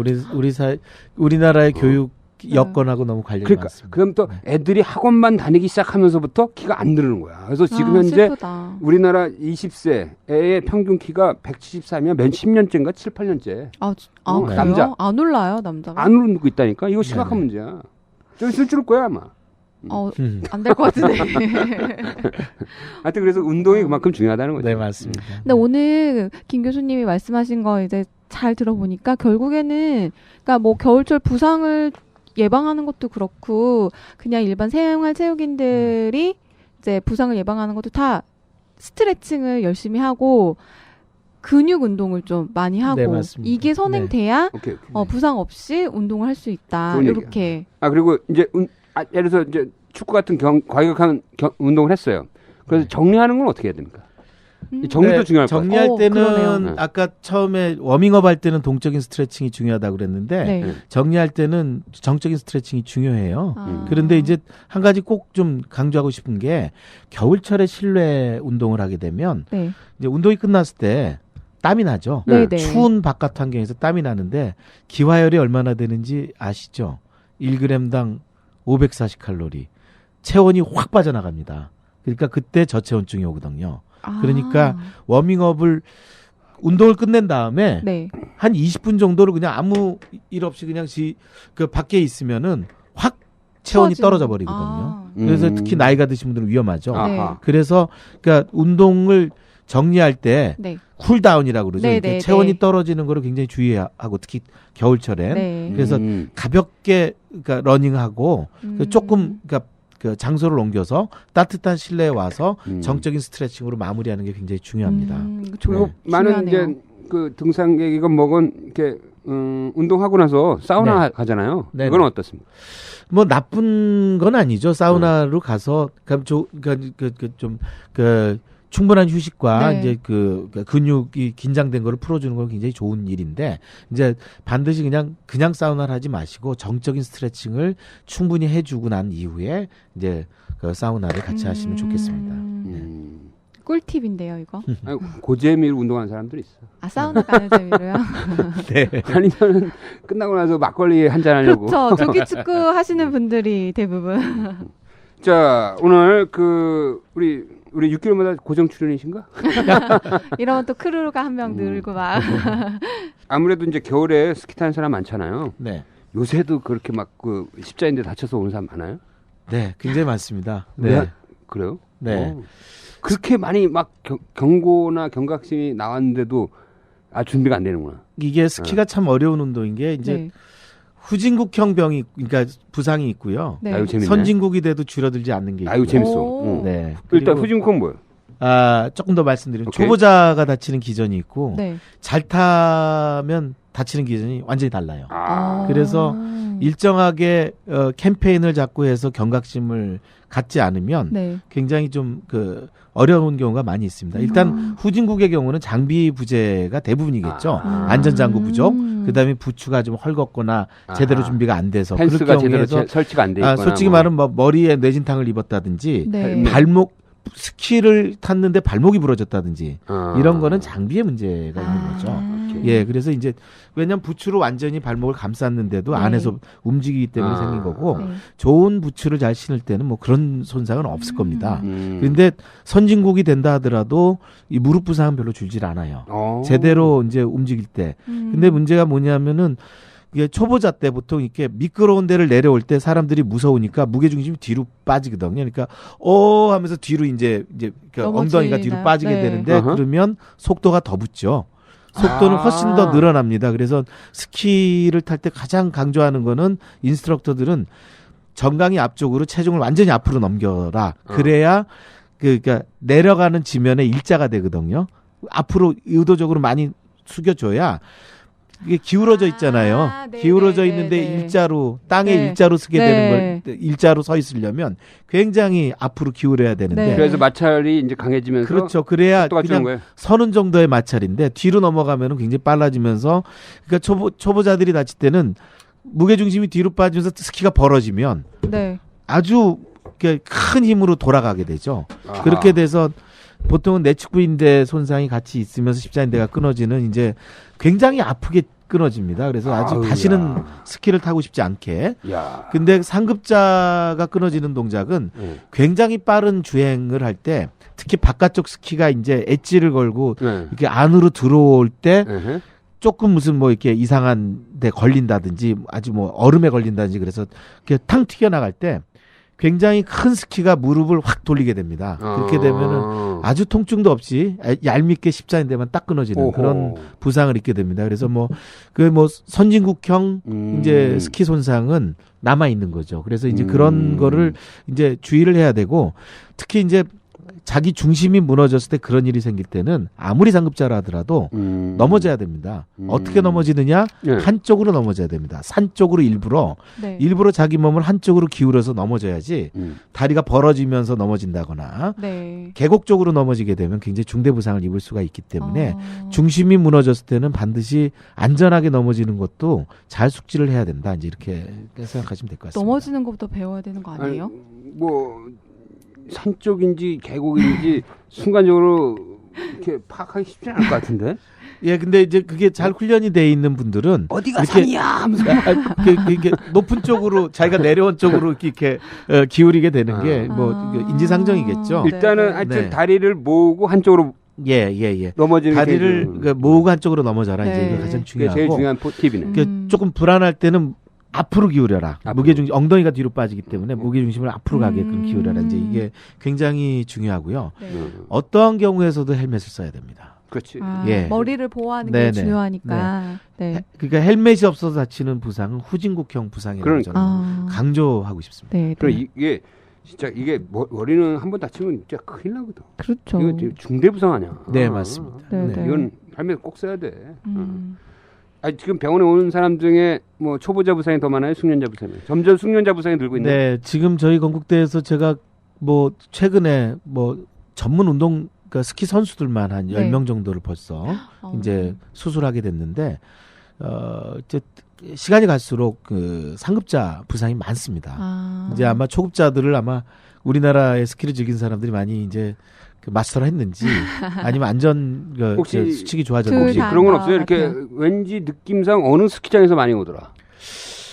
우리나라의 교육 여건하고 너무 관련이
그러니까
많습니다.
그럼 또 애들이 학원만 다니기 시작하면서부터 키가 안 늘는 거야. 그래서 지금 현재
슬프다.
우리나라 20세의 평균 키가 173이면 몇 10년째인가 7, 8년째.
그래요?
남자.
안 올라요, 남자가?
안 오르고 있다니까. 이거 심각한 문제야. 좀 있을 줄 거야 아마.
안 될 것 같은데.
하여튼 그래서 운동이 그만큼 중요하다는 거죠.
네, 맞습니다.
근데 오늘 김 교수님이 말씀하신 거 이제 잘 들어보니까 결국에는 그러니까 뭐 겨울철 부상을 예방하는 것도 그렇고 그냥 일반 생활 체육인들이 이제 부상을 예방하는 것도 다 스트레칭을 열심히 하고 근육 운동을 좀 많이 하고
네, 맞습니다.
이게 선행돼야
오케이.
부상 없이 운동을 할 수 있다.
좋은
이렇게.
그리고 이제 예를 들어서 이제 축구 같은 과격한 운동을 했어요. 그래서 정리하는 건 어떻게 해야 됩니까? 이 정리도
네,
중요할 것 같아요.
정리할 때는
그러네요.
아까 처음에 워밍업 할 때는 동적인 스트레칭이 중요하다고 그랬는데
네.
정리할 때는 정적인 스트레칭이 중요해요.
아.
그런데 이제 한 가지 꼭 좀 강조하고 싶은 게 겨울철에 실내 운동을 하게 되면
네.
이제 운동이 끝났을 때 땀이 나죠.
네, 네.
추운 바깥 환경에서 땀이 나는데 기화열이 얼마나 되는지 아시죠? 1g당 540칼로리. 체온이 확 빠져나갑니다. 그러니까 그때 저체온증이 오거든요.
아.
그러니까 워밍업을 운동을 끝낸 다음에
네.
한 20분 정도를 그냥 아무 일 없이 그냥 그 밖에 있으면은 확 체온이
추워지는-
떨어져 버리거든요.
아.
그래서 특히 나이가 드신 분들은 위험하죠.
아하.
그래서 그러니까 운동을 정리할 때
네.
쿨다운이라고 그러죠.
네,
이렇게
네,
체온이
네.
떨어지는 거를 굉장히 주의하고 특히 겨울철엔
네.
그래서 가볍게 그러니까 러닝하고 조금 그러니까 그 장소를 옮겨서 따뜻한 실내에 와서 정적인 스트레칭으로 마무리하는 게 굉장히 중요합니다.
그리고 많은 이제 그 등산객이건 뭐건 이렇게 운동하고 나서 사우나
네.
가잖아요.
네네.
그건 어떻습니까?
뭐 나쁜 건 아니죠. 사우나로 가서 그 충분한 휴식과
네.
이제 그 근육이 긴장된 거를 풀어주는 건 굉장히 좋은 일인데 이제 반드시 그냥 사우나를 하지 마시고 정적인 스트레칭을 충분히 해주고 난 이후에 이제 그 사우나를 같이 하시면 좋겠습니다.
꿀팁인데요, 이거.
아니, 고재미로 운동하는 사람들이 있어.
아, 사우나 가는 재미로요?
네.
아니면 끝나고 나서 막걸리 한잔 하려고.
그렇죠. 조기 축구 하시는 분들이 대부분.
자, 오늘 우리 6개월마다 고정 출연이신가?
이러면 또 크루가 한 명 늘고 막.
아무래도 이제 겨울에 스키 타는 사람 많잖아요.
네.
요새도 그렇게 막 그 십자인대 다쳐서 오는 사람 많아요?
네, 굉장히 많습니다. 네.
왜? 그래요?
네.
그렇게 많이 막 경고나 경각심이 나왔는데도 준비가 안 되는구나.
이게 스키가 참 어려운 운동인 게 이제
네.
후진국형 병이 그러니까 부상이 있고요.
네.
아유 재밌네.
선진국이 돼도 줄어들지 않는 게 있고요.
아유 재밌어.
오.
네.
일단
그리고,
후진국은 뭐예요?
조금 더 말씀드리면
오케이.
초보자가 다치는 기전이 있고
네.
잘 타면 다치는 기전이 완전히 달라요. 그래서 일정하게 캠페인을 잡고 해서 경각심을 갖지 않으면
네.
굉장히 좀 어려운 경우가 많이 있습니다. 일단 후진국의 경우는 장비 부재가 대부분이겠죠. 안전장구 부족, 그다음에 부추가 좀 헐겁거나 제대로 준비가 안 돼서
펜스가
그럴
제대로
경우에서
설치가 안 돼 있거나
솔직히 말하면 뭐 머리에 뇌진탕을 입었다든지
네.
발목 스키를 탔는데 발목이 부러졌다든지 이런 거는 장비의 문제가 있는
아.
거죠. 예, 그래서 이제 왜냐면 부츠로 완전히 발목을 감쌌는데도
네.
안에서 움직이기 때문에 생긴 거고
네.
좋은 부츠를 잘 신을 때는 뭐 그런 손상은 없을 겁니다.
음.
그런데 선진국이 된다 하더라도 이 무릎 부상은 별로 줄질 않아요. 제대로 이제 움직일 때. 근데 문제가 뭐냐면은 이게 초보자 때 보통 이렇게 미끄러운 데를 내려올 때 사람들이 무서우니까 무게 중심이 뒤로 빠지거든요. 그러니까 하면서 뒤로 이제 그 엉덩이가 뒤로 빠지게
네.
되는데
어허.
그러면 속도가 더 붙죠. 속도는 훨씬 더 늘어납니다. 그래서 스키를 탈 때 가장 강조하는 거는 인스트럭터들은 정강이 앞쪽으로 체중을 완전히 앞으로 넘겨라. 그래야 그러니까 내려가는 지면에 일자가 되거든요. 앞으로 의도적으로 많이 숙여줘야 이게 기울어져 있잖아요.
네,
기울어져
네,
있는데
네, 네.
일자로 땅에
네.
일자로 서게
네.
되는 걸 일자로 서 있으려면 굉장히 앞으로 기울여야 되는데
네.
그래서 마찰이 이제 강해지면서
그렇죠. 그래야
속도가 주는
그냥
거예요.
서는 정도의 마찰인데 뒤로 넘어가면은 굉장히 빨라지면서 그러니까 초보자들이 다칠 때는 무게 중심이 뒤로 빠지면서 스키가 벌어지면
네.
아주 큰 힘으로 돌아가게 되죠.
아하.
그렇게 돼서 보통은 내측부인대 손상이 같이 있으면서 십자인대가 끊어지는 이제 굉장히 아프게 끊어집니다. 그래서 아주
아우야.
다시는 스키를 타고 싶지 않게.
야.
근데 상급자가 끊어지는 동작은 굉장히 빠른 주행을 할 때 특히 바깥쪽 스키가 이제 엣지를 걸고
네.
이렇게 안으로 들어올 때
에헤.
조금 무슨 뭐 이렇게 이상한 데 걸린다든지 아주 뭐 얼음에 걸린다든지 그래서 이렇게 탕 튀겨나갈 때 굉장히 큰 스키가 무릎을 확 돌리게 됩니다. 그렇게 되면은 아주 통증도 없이 얄밉게 십자인대만 딱 끊어지는
오호.
그런 부상을 입게 됩니다. 그래서 선진국형 이제 스키 손상은 남아 있는 거죠. 그래서 이제 그런 거를 이제 주의를 해야 되고 특히 이제 자기 중심이 무너졌을 때 그런 일이 생길 때는 아무리 상급자라 하더라도 넘어져야 됩니다. 어떻게 넘어지느냐?
네.
한쪽으로 넘어져야 됩니다. 산 쪽으로 일부러 자기 몸을 한쪽으로 기울여서 넘어져야지 다리가 벌어지면서 넘어진다거나
네.
계곡 쪽으로 넘어지게 되면 굉장히 중대 부상을 입을 수가 있기 때문에
아.
중심이 무너졌을 때는 반드시 안전하게 넘어지는 것도 잘 숙지를 해야 된다. 이제 이렇게 생각하시면 될 것 같습니다.
넘어지는 것부터 배워야 되는 거 아니에요?
산 쪽인지 계곡인지 순간적으로 이렇게 파악하기 쉽지 않을 것 같은데.
예, 근데 이제 그게 잘 훈련이 돼 있는 분들은
어디가
이렇게-
산이야 하면서
이렇게 높은 쪽으로 자기가 내려온 쪽으로 이렇게 기울이게 되는 게 뭐 인지상정이겠죠.
일단은
네.
하여튼
네.
다리를 모으고 한쪽으로
예.
넘어지는
다리를
게
그 모으고 한쪽으로 넘어져라. 이제
네.
이게 가장
그게
중요하고.
제일 중요한 팁이네.
그 조금 불안할 때는 앞으로 기울여라.
앞으로.
무게중심 엉덩이가 뒤로 빠지기 때문에 무게중심을 앞으로 가게끔 기울여라. 이제
음.
이게 굉장히 중요하고요.
네.
어떠한 경우에서도 헬멧을 써야 됩니다.
그렇지.
예.
머리를 보호하는 게
네네.
중요하니까. 네.
그러니까 헬멧이 없어서 다치는 부상은 후진국형 부상이라고
그러니까.
저는 강조하고 싶습니다.
네.
그래
네.
이게 진짜 이게 머리는 한번 다치면 진짜 큰일 나거든.
그렇죠.
이거 되게 중대 부상 아니야.
네, 맞습니다.
네,
네.
네.
이건 헬멧 꼭 써야 돼.
음.
아니, 지금 병원에 오는 사람 중에 뭐 초보자 부상이 더 많아요, 숙련자 부상이? 점점 숙련자 부상이 늘고 있네.
네, 지금 저희 건국대에서 제가 뭐 최근에 뭐 전문 운동 그러니까 스키 선수들만 한
네.
10명 정도를 벌써 이제 수술하게 됐는데 이제 시간이 갈수록 그 상급자 부상이 많습니다. 이제 아마 초급자들을 아마 우리나라의 스키를 즐긴 사람들이 많이 이제 그 마스터를 했는지 아니면 안전
혹시
수칙이
둘
좋아졌는지
혹시
다
그런 건
것
없어요? 이렇게
같아요.
왠지 느낌상 어느 스키장에서 많이 오더라.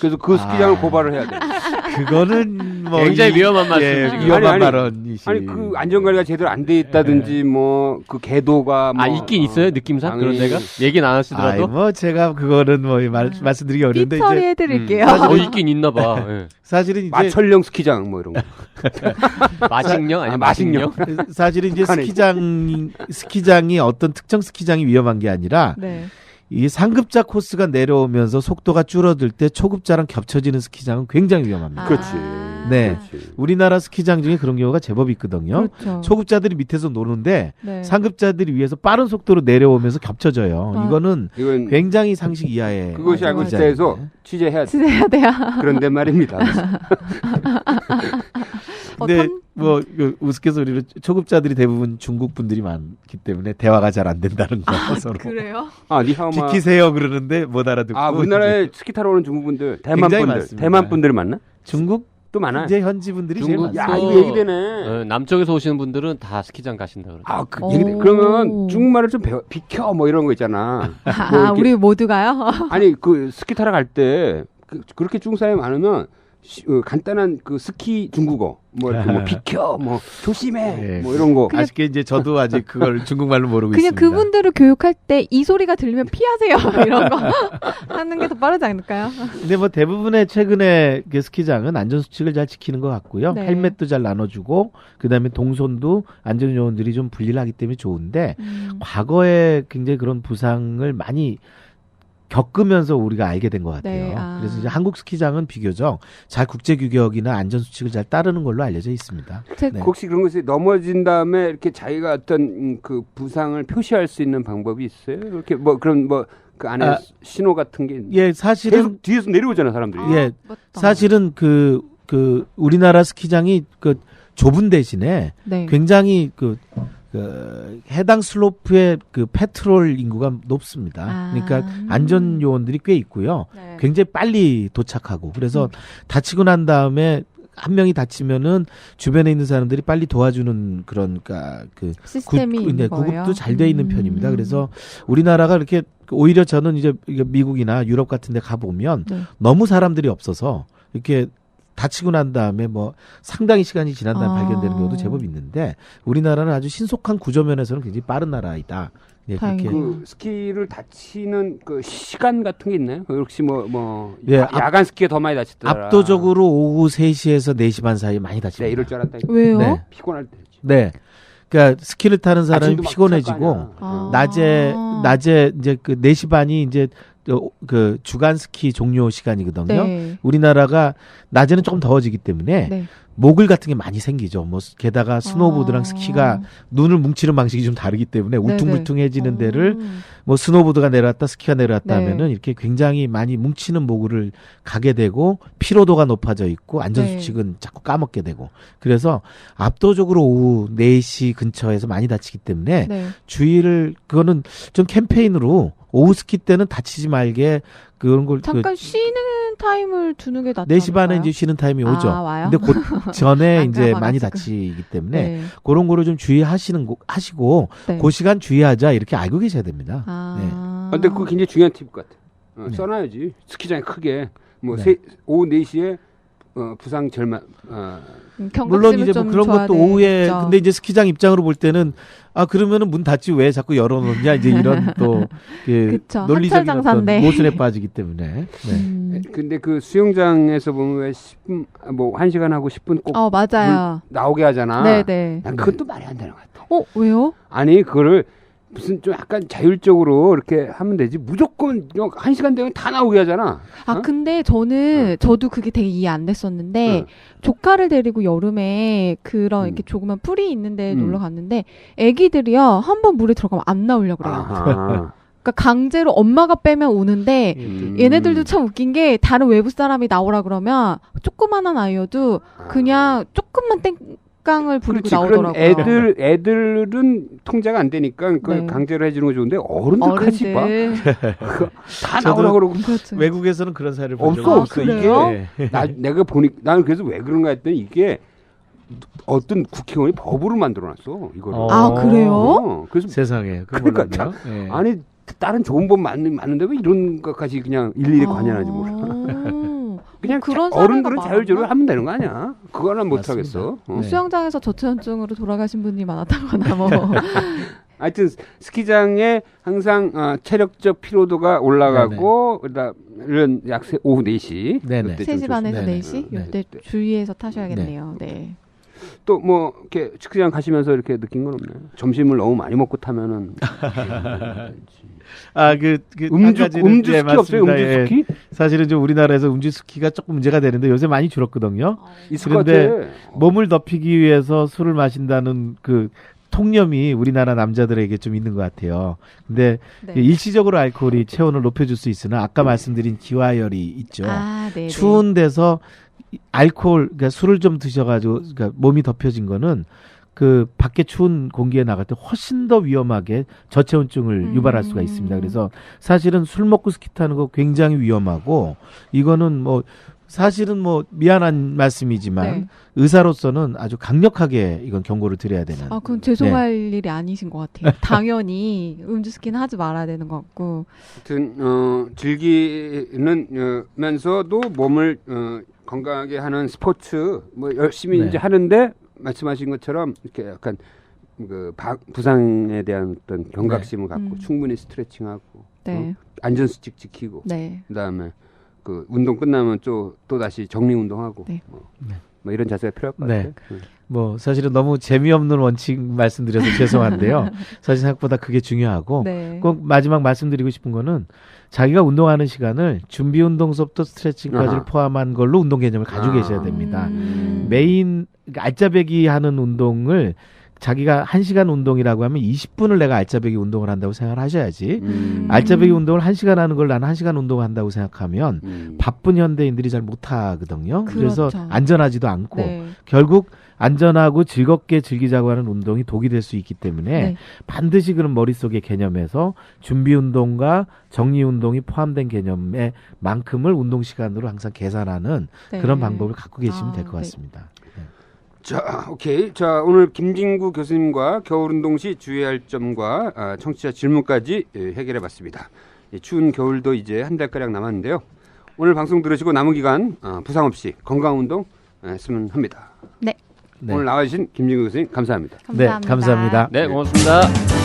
그래서 그 스키장을 고발을 해야 돼.
그거는 뭐
굉장히 위험한
예,
말씀이시고.
위험한
아니,
발언이시.
아니 그 안전관리가 제대로 안 돼 있다든지 뭐 그 궤도가 뭐
있긴 있어요 느낌상 그런
당연히.
데가 얘기는 안
아이
하시더라도
뭐 제가 그거는 뭐 말씀드리기 어려운데
삐
이제
처리해드릴게요.
있긴 있나봐. 예.
사실은 이제
마철령 스키장 뭐 이런 거.
마식령 아니면
마식령.
마식령?
사실은 이제
북한에
스키장이 어떤 특정 스키장이 위험한 게 아니라
네.
이 상급자 코스가 내려오면서 속도가 줄어들 때 초급자랑 겹쳐지는 스키장은 굉장히 위험합니다.
그렇지.
네.
그렇지.
우리나라 스키장 중에 그런 경우가 제법 있거든요.
그렇죠.
초급자들이 밑에서 노는데
네.
상급자들이 위에서 빠른 속도로 내려오면서 겹쳐져요.
아.
이거는
이건
굉장히 상식 이하의
그것이 알고
스키장인데.
있어서 취재해야 돼.
치해야 돼요.
그런데 말입니다.
근데 뭐 우스갯소리로 초급자들이 대부분 중국 분들이 많기 때문에 대화가 잘 안 된다는 거 서로
그래요?
아, 니하오마.
비키세요 그러는데 못 알아듣고
아, 우리나라에 스키 타러 오는 중국 분들, 대만
굉장히
분들,
많습니다.
대만 분들이 많나?
중국
또 많아.
이제 현지 분들이 제일
중국.
많습니다.
야,
많습니다.
이거 얘기되네.
남쪽에서 오시는 분들은 다 스키장 가신다 그러죠.
아, 그
오.
얘기돼. 그러면 중국말을 좀 비켜 뭐 이런 거 있잖아. 뭐 이렇게-
우리 모두가요?
아니 그 스키 타러 갈 때 그렇게 중국 사람이 많으면 간단한 그 스키 중국어 뭐 이렇게 뭐 비켜 뭐 조심해
예.
뭐 이런 거.
아쉽게 이제 저도 아직 그걸 중국말로 모르고
그냥
있습니다.
그분들을 교육할 때 이 소리가 들리면 피하세요. 이런 거 하는 게 더 빠르지 않을까요?
근데 뭐 대부분의 최근에 그 스키장은 안전 수칙을 잘 지키는 것 같고요.
네.
헬멧도 잘 나눠주고 그다음에 동선도 안전 요원들이 좀 분리를 하기 때문에 좋은데 과거에 굉장히 그런 부상을 많이 겪으면서 우리가 알게 된 것 같아요.
네, 아.
그래서 이제 한국 스키장은 비교적 잘 국제 규격이나 안전 수칙을 잘 따르는 걸로 알려져 있습니다. 네.
혹시 그런 것이 넘어진 다음에 이렇게 자기가 어떤 그 부상을 표시할 수 있는 방법이 있어요? 이렇게 뭐 그런 뭐 그 안에 신호 같은 게
예, 사실은
계속 뒤에서 내려오잖아 사람들이.
예,
맞다.
사실은 그 우리나라 스키장이 그 좁은 대신에
네.
굉장히 그 해당 슬로프의 그 페트롤 인구가 높습니다.
아.
그러니까 안전 요원들이 꽤 있고요.
네.
굉장히 빨리 도착하고 그래서 다치고 난 다음에 한 명이 다치면은 주변에 있는 사람들이 빨리 도와주는 그런 그
시스템이 있는 거예요.
구급도 잘 돼 있는 편입니다. 그래서 우리나라가 이렇게 오히려 저는 이제 미국이나 유럽 같은 데 가보면
네.
너무 사람들이 없어서 이렇게 다치고 난 다음에 뭐 상당히 시간이 지난 다음에 발견되는 경우도 제법 있는데 우리나라는 아주 신속한 구조면에서는 굉장히 빠른 나라이다. 예,
다행이네요.
그렇게
그 스키를 다치는 그 시간 같은 게 있나요? 혹시 뭐
예,
야간 스키가 더 많이 다치더라.
압도적으로 오후 3시에서 4시 반 사이 많이 다칩니다.
네, 이럴 줄 알았다.
왜요?
네.
피곤할 때.
네. 그러니까 스키를 타는 사람이
아침도 막
피곤해지고
찰 거 아니야.
낮에 이제 그 4시 반이 이제 그 주간 스키 종료 시간이거든요.
네.
우리나라가 낮에는 조금 더워지기 때문에
네.
모글 같은 게 많이 생기죠. 뭐 게다가 스노보드랑 스키가 눈을 뭉치는 방식이 좀 다르기 때문에
네네.
울퉁불퉁해지는 데를 뭐 스노보드가 내려왔다 스키가 내려왔다
네.
하면은 이렇게 굉장히 많이 뭉치는 모글을 가게 되고 피로도가 높아져 있고 안전수칙은 자꾸 까먹게 되고 그래서 압도적으로 오후 4시 근처에서 많이 다치기 때문에
네.
주의를 그거는 좀 캠페인으로 오후 스키 때는 다치지 말게 그런 걸
잠깐 쉬는 타임을 두는 게 낫지
4시 반에
않을까요?
이제 쉬는 타임이 오죠.
와요?
근데 그 전에
안
이제
가봐가지고.
많이 다치기 때문에
네.
그런 거를 좀 하시고
네.
그 시간 주의하자 이렇게 알고 계셔야 됩니다.
아.
근데 그거 굉장히 중요한 팁 같아.
네.
써놔야지. 스키장에 크게 뭐
네.
오후 4시에 부상 절만
물론 이제 뭐 그런 것도 오후에 근데 이제 스키장 입장으로 볼 때는 그러면은 문 닫지 왜 자꾸 열어놓냐 이제 이런 또
그쵸.
논리적인 어떤
한철장사인데.
모순에 빠지기 때문에 네.
근데 그 수영장에서 보면 왜 10분 뭐 1시간 하고 10분 꼭
맞아요.
나오게 하잖아.
네네.
난 그것도 말이 안 되는 것 같아.
왜요?
아니 그거를 무슨 좀 약간 자율적으로 이렇게 하면 되지. 무조건 1시간 되면 다 나오게 하잖아.
근데 저도 그게 되게 이해 안 됐었는데, 조카를 데리고 여름에 그런 이렇게 조그만 풀이 있는데 놀러 갔는데, 애기들이요, 한번 물에 들어가면 안 나오려고 그래요. 그러니까 강제로 엄마가 빼면 오는데, 얘네들도 참 웃긴 게, 다른 외부 사람이 나오라 그러면, 조그만한 아이여도 그냥 조금만 땡깡을 부리고
그렇지.
나오더라고요.
그런 애들은 통제가 안 되니까 그걸
네.
강제로 해주는 거 좋은데 어른들까지 봐. 다
저도
나오라 그러고.
그렇죠.
외국에서는 그런 사례를 본
없어,
적이
없어.
없어요.
이게 내가 보니 나는 그래서 왜 그런가 했더니 이게 어떤 국회의원이 법으로 만들어놨어 이거를.
그래요?
그래서
세상에
그러니까
몰랐네요. 예.
아니 다른 좋은 법 맞는데 왜 이런 것까지 그냥 일일이 관여하는지 몰라. 그냥
그런
어른들은
사례가
자율적으로
많았나?
하면 되는 거 아니야? 그거는 못
맞습니다.
하겠어.
네.
수영장에서 저체온증으로 돌아가신 분이 많았다거나 뭐.
하여튼 스키장에 항상 체력적 피로도가 올라가고 그다음 약 오후 4시
네네.
그때 좀
3시 반에서
네네.
4시?
네.
이때 주의해서 타셔야겠네요. 네.
또 뭐 이렇게 스키장 가시면서 이렇게 느낀 건 없나요? 점심을 너무 많이 먹고 타면은 음주 스키 없어요? 음주 스키?
사실은 좀 우리나라에서 음주 스키가 조금 문제가 되는데 요새 많이 줄었거든요.
있을 것
그런데
같아.
몸을 덮이기 위해서 술을 마신다는 그 통념이 우리나라 남자들에게 좀 있는 것 같아요. 근데
네.
일시적으로 알코올이 체온을 높여줄 수 있으나 아까 말씀드린 기화열이 있죠.
네.
추운 데서 알코올, 그러니까 술을 좀 드셔가지고 그러니까 몸이 덮여진 거는 그 밖에 추운 공기에 나갈 때 훨씬 더 위험하게 저체온증을 유발할 수가 있습니다. 그래서 사실은 술 먹고 스키 타는 거 굉장히 위험하고 이거는 뭐 사실은 뭐 미안한 말씀이지만
네.
의사로서는 아주 강력하게 이건 경고를 드려야 되는.
그건 죄송할 일이 아니신 것 같아요. 당연히 음주 스키는 하지 말아야 되는 것 같고.
하여튼 즐기면서도 몸을 건강하게 하는 스포츠 뭐 열심히
네.
이제 하는데 말씀하신 것처럼 이렇게 약간 부상에 대한 어떤 경각심을 갖고 충분히 스트레칭하고
네.
안전수칙 지키고
네.
그다음에 그 운동 끝나면 또 다시 정리 운동하고
네.
뭐 이런 자세가 필요할 것
네.
같아요.
뭐 사실은 너무 재미없는 원칙 말씀드려서 죄송한데요. 사실 생각보다 그게 중요하고
네.
꼭 마지막 말씀드리고 싶은 거는 자기가 운동하는 시간을 준비 운동서부터 스트레칭까지를
아하.
포함한 걸로 운동 개념을 가지고 계셔야 됩니다.
음.
메인 알짜배기 하는 운동을 자기가 1시간 운동이라고 하면 20분을 내가 알짜배기 운동을 한다고 생각을 하셔야지. 알짜배기 운동을 1시간 하는 걸 나는 1시간 운동을 한다고 생각하면 바쁜 현대인들이 잘 못하거든요. 그래서
그렇죠.
안전하지도 않고
네.
결국 안전하고 즐겁게 즐기자고 하는 운동이 독이 될 수 있기 때문에
네.
반드시 그런 머릿속의 개념에서 준비 운동과 정리 운동이 포함된 개념의 만큼을 운동 시간으로 항상 계산하는
네.
그런 방법을 갖고 계시면 될 것
네.
같습니다.
자, 오케이. 자, 오늘 김진구 교수님과 겨울운동 시 주의할 점과 청취자 질문까지 해결해 봤습니다. 추운 겨울도 이제 한 달가량 남았는데요. 오늘 방송 들으시고 남은 기간 부상 없이 건강운동 했으면 합니다.
네.
네.
오늘 나와주신 김진구 교수님 감사합니다.
감사합니다.
네, 감사합니다.
네, 고맙습니다.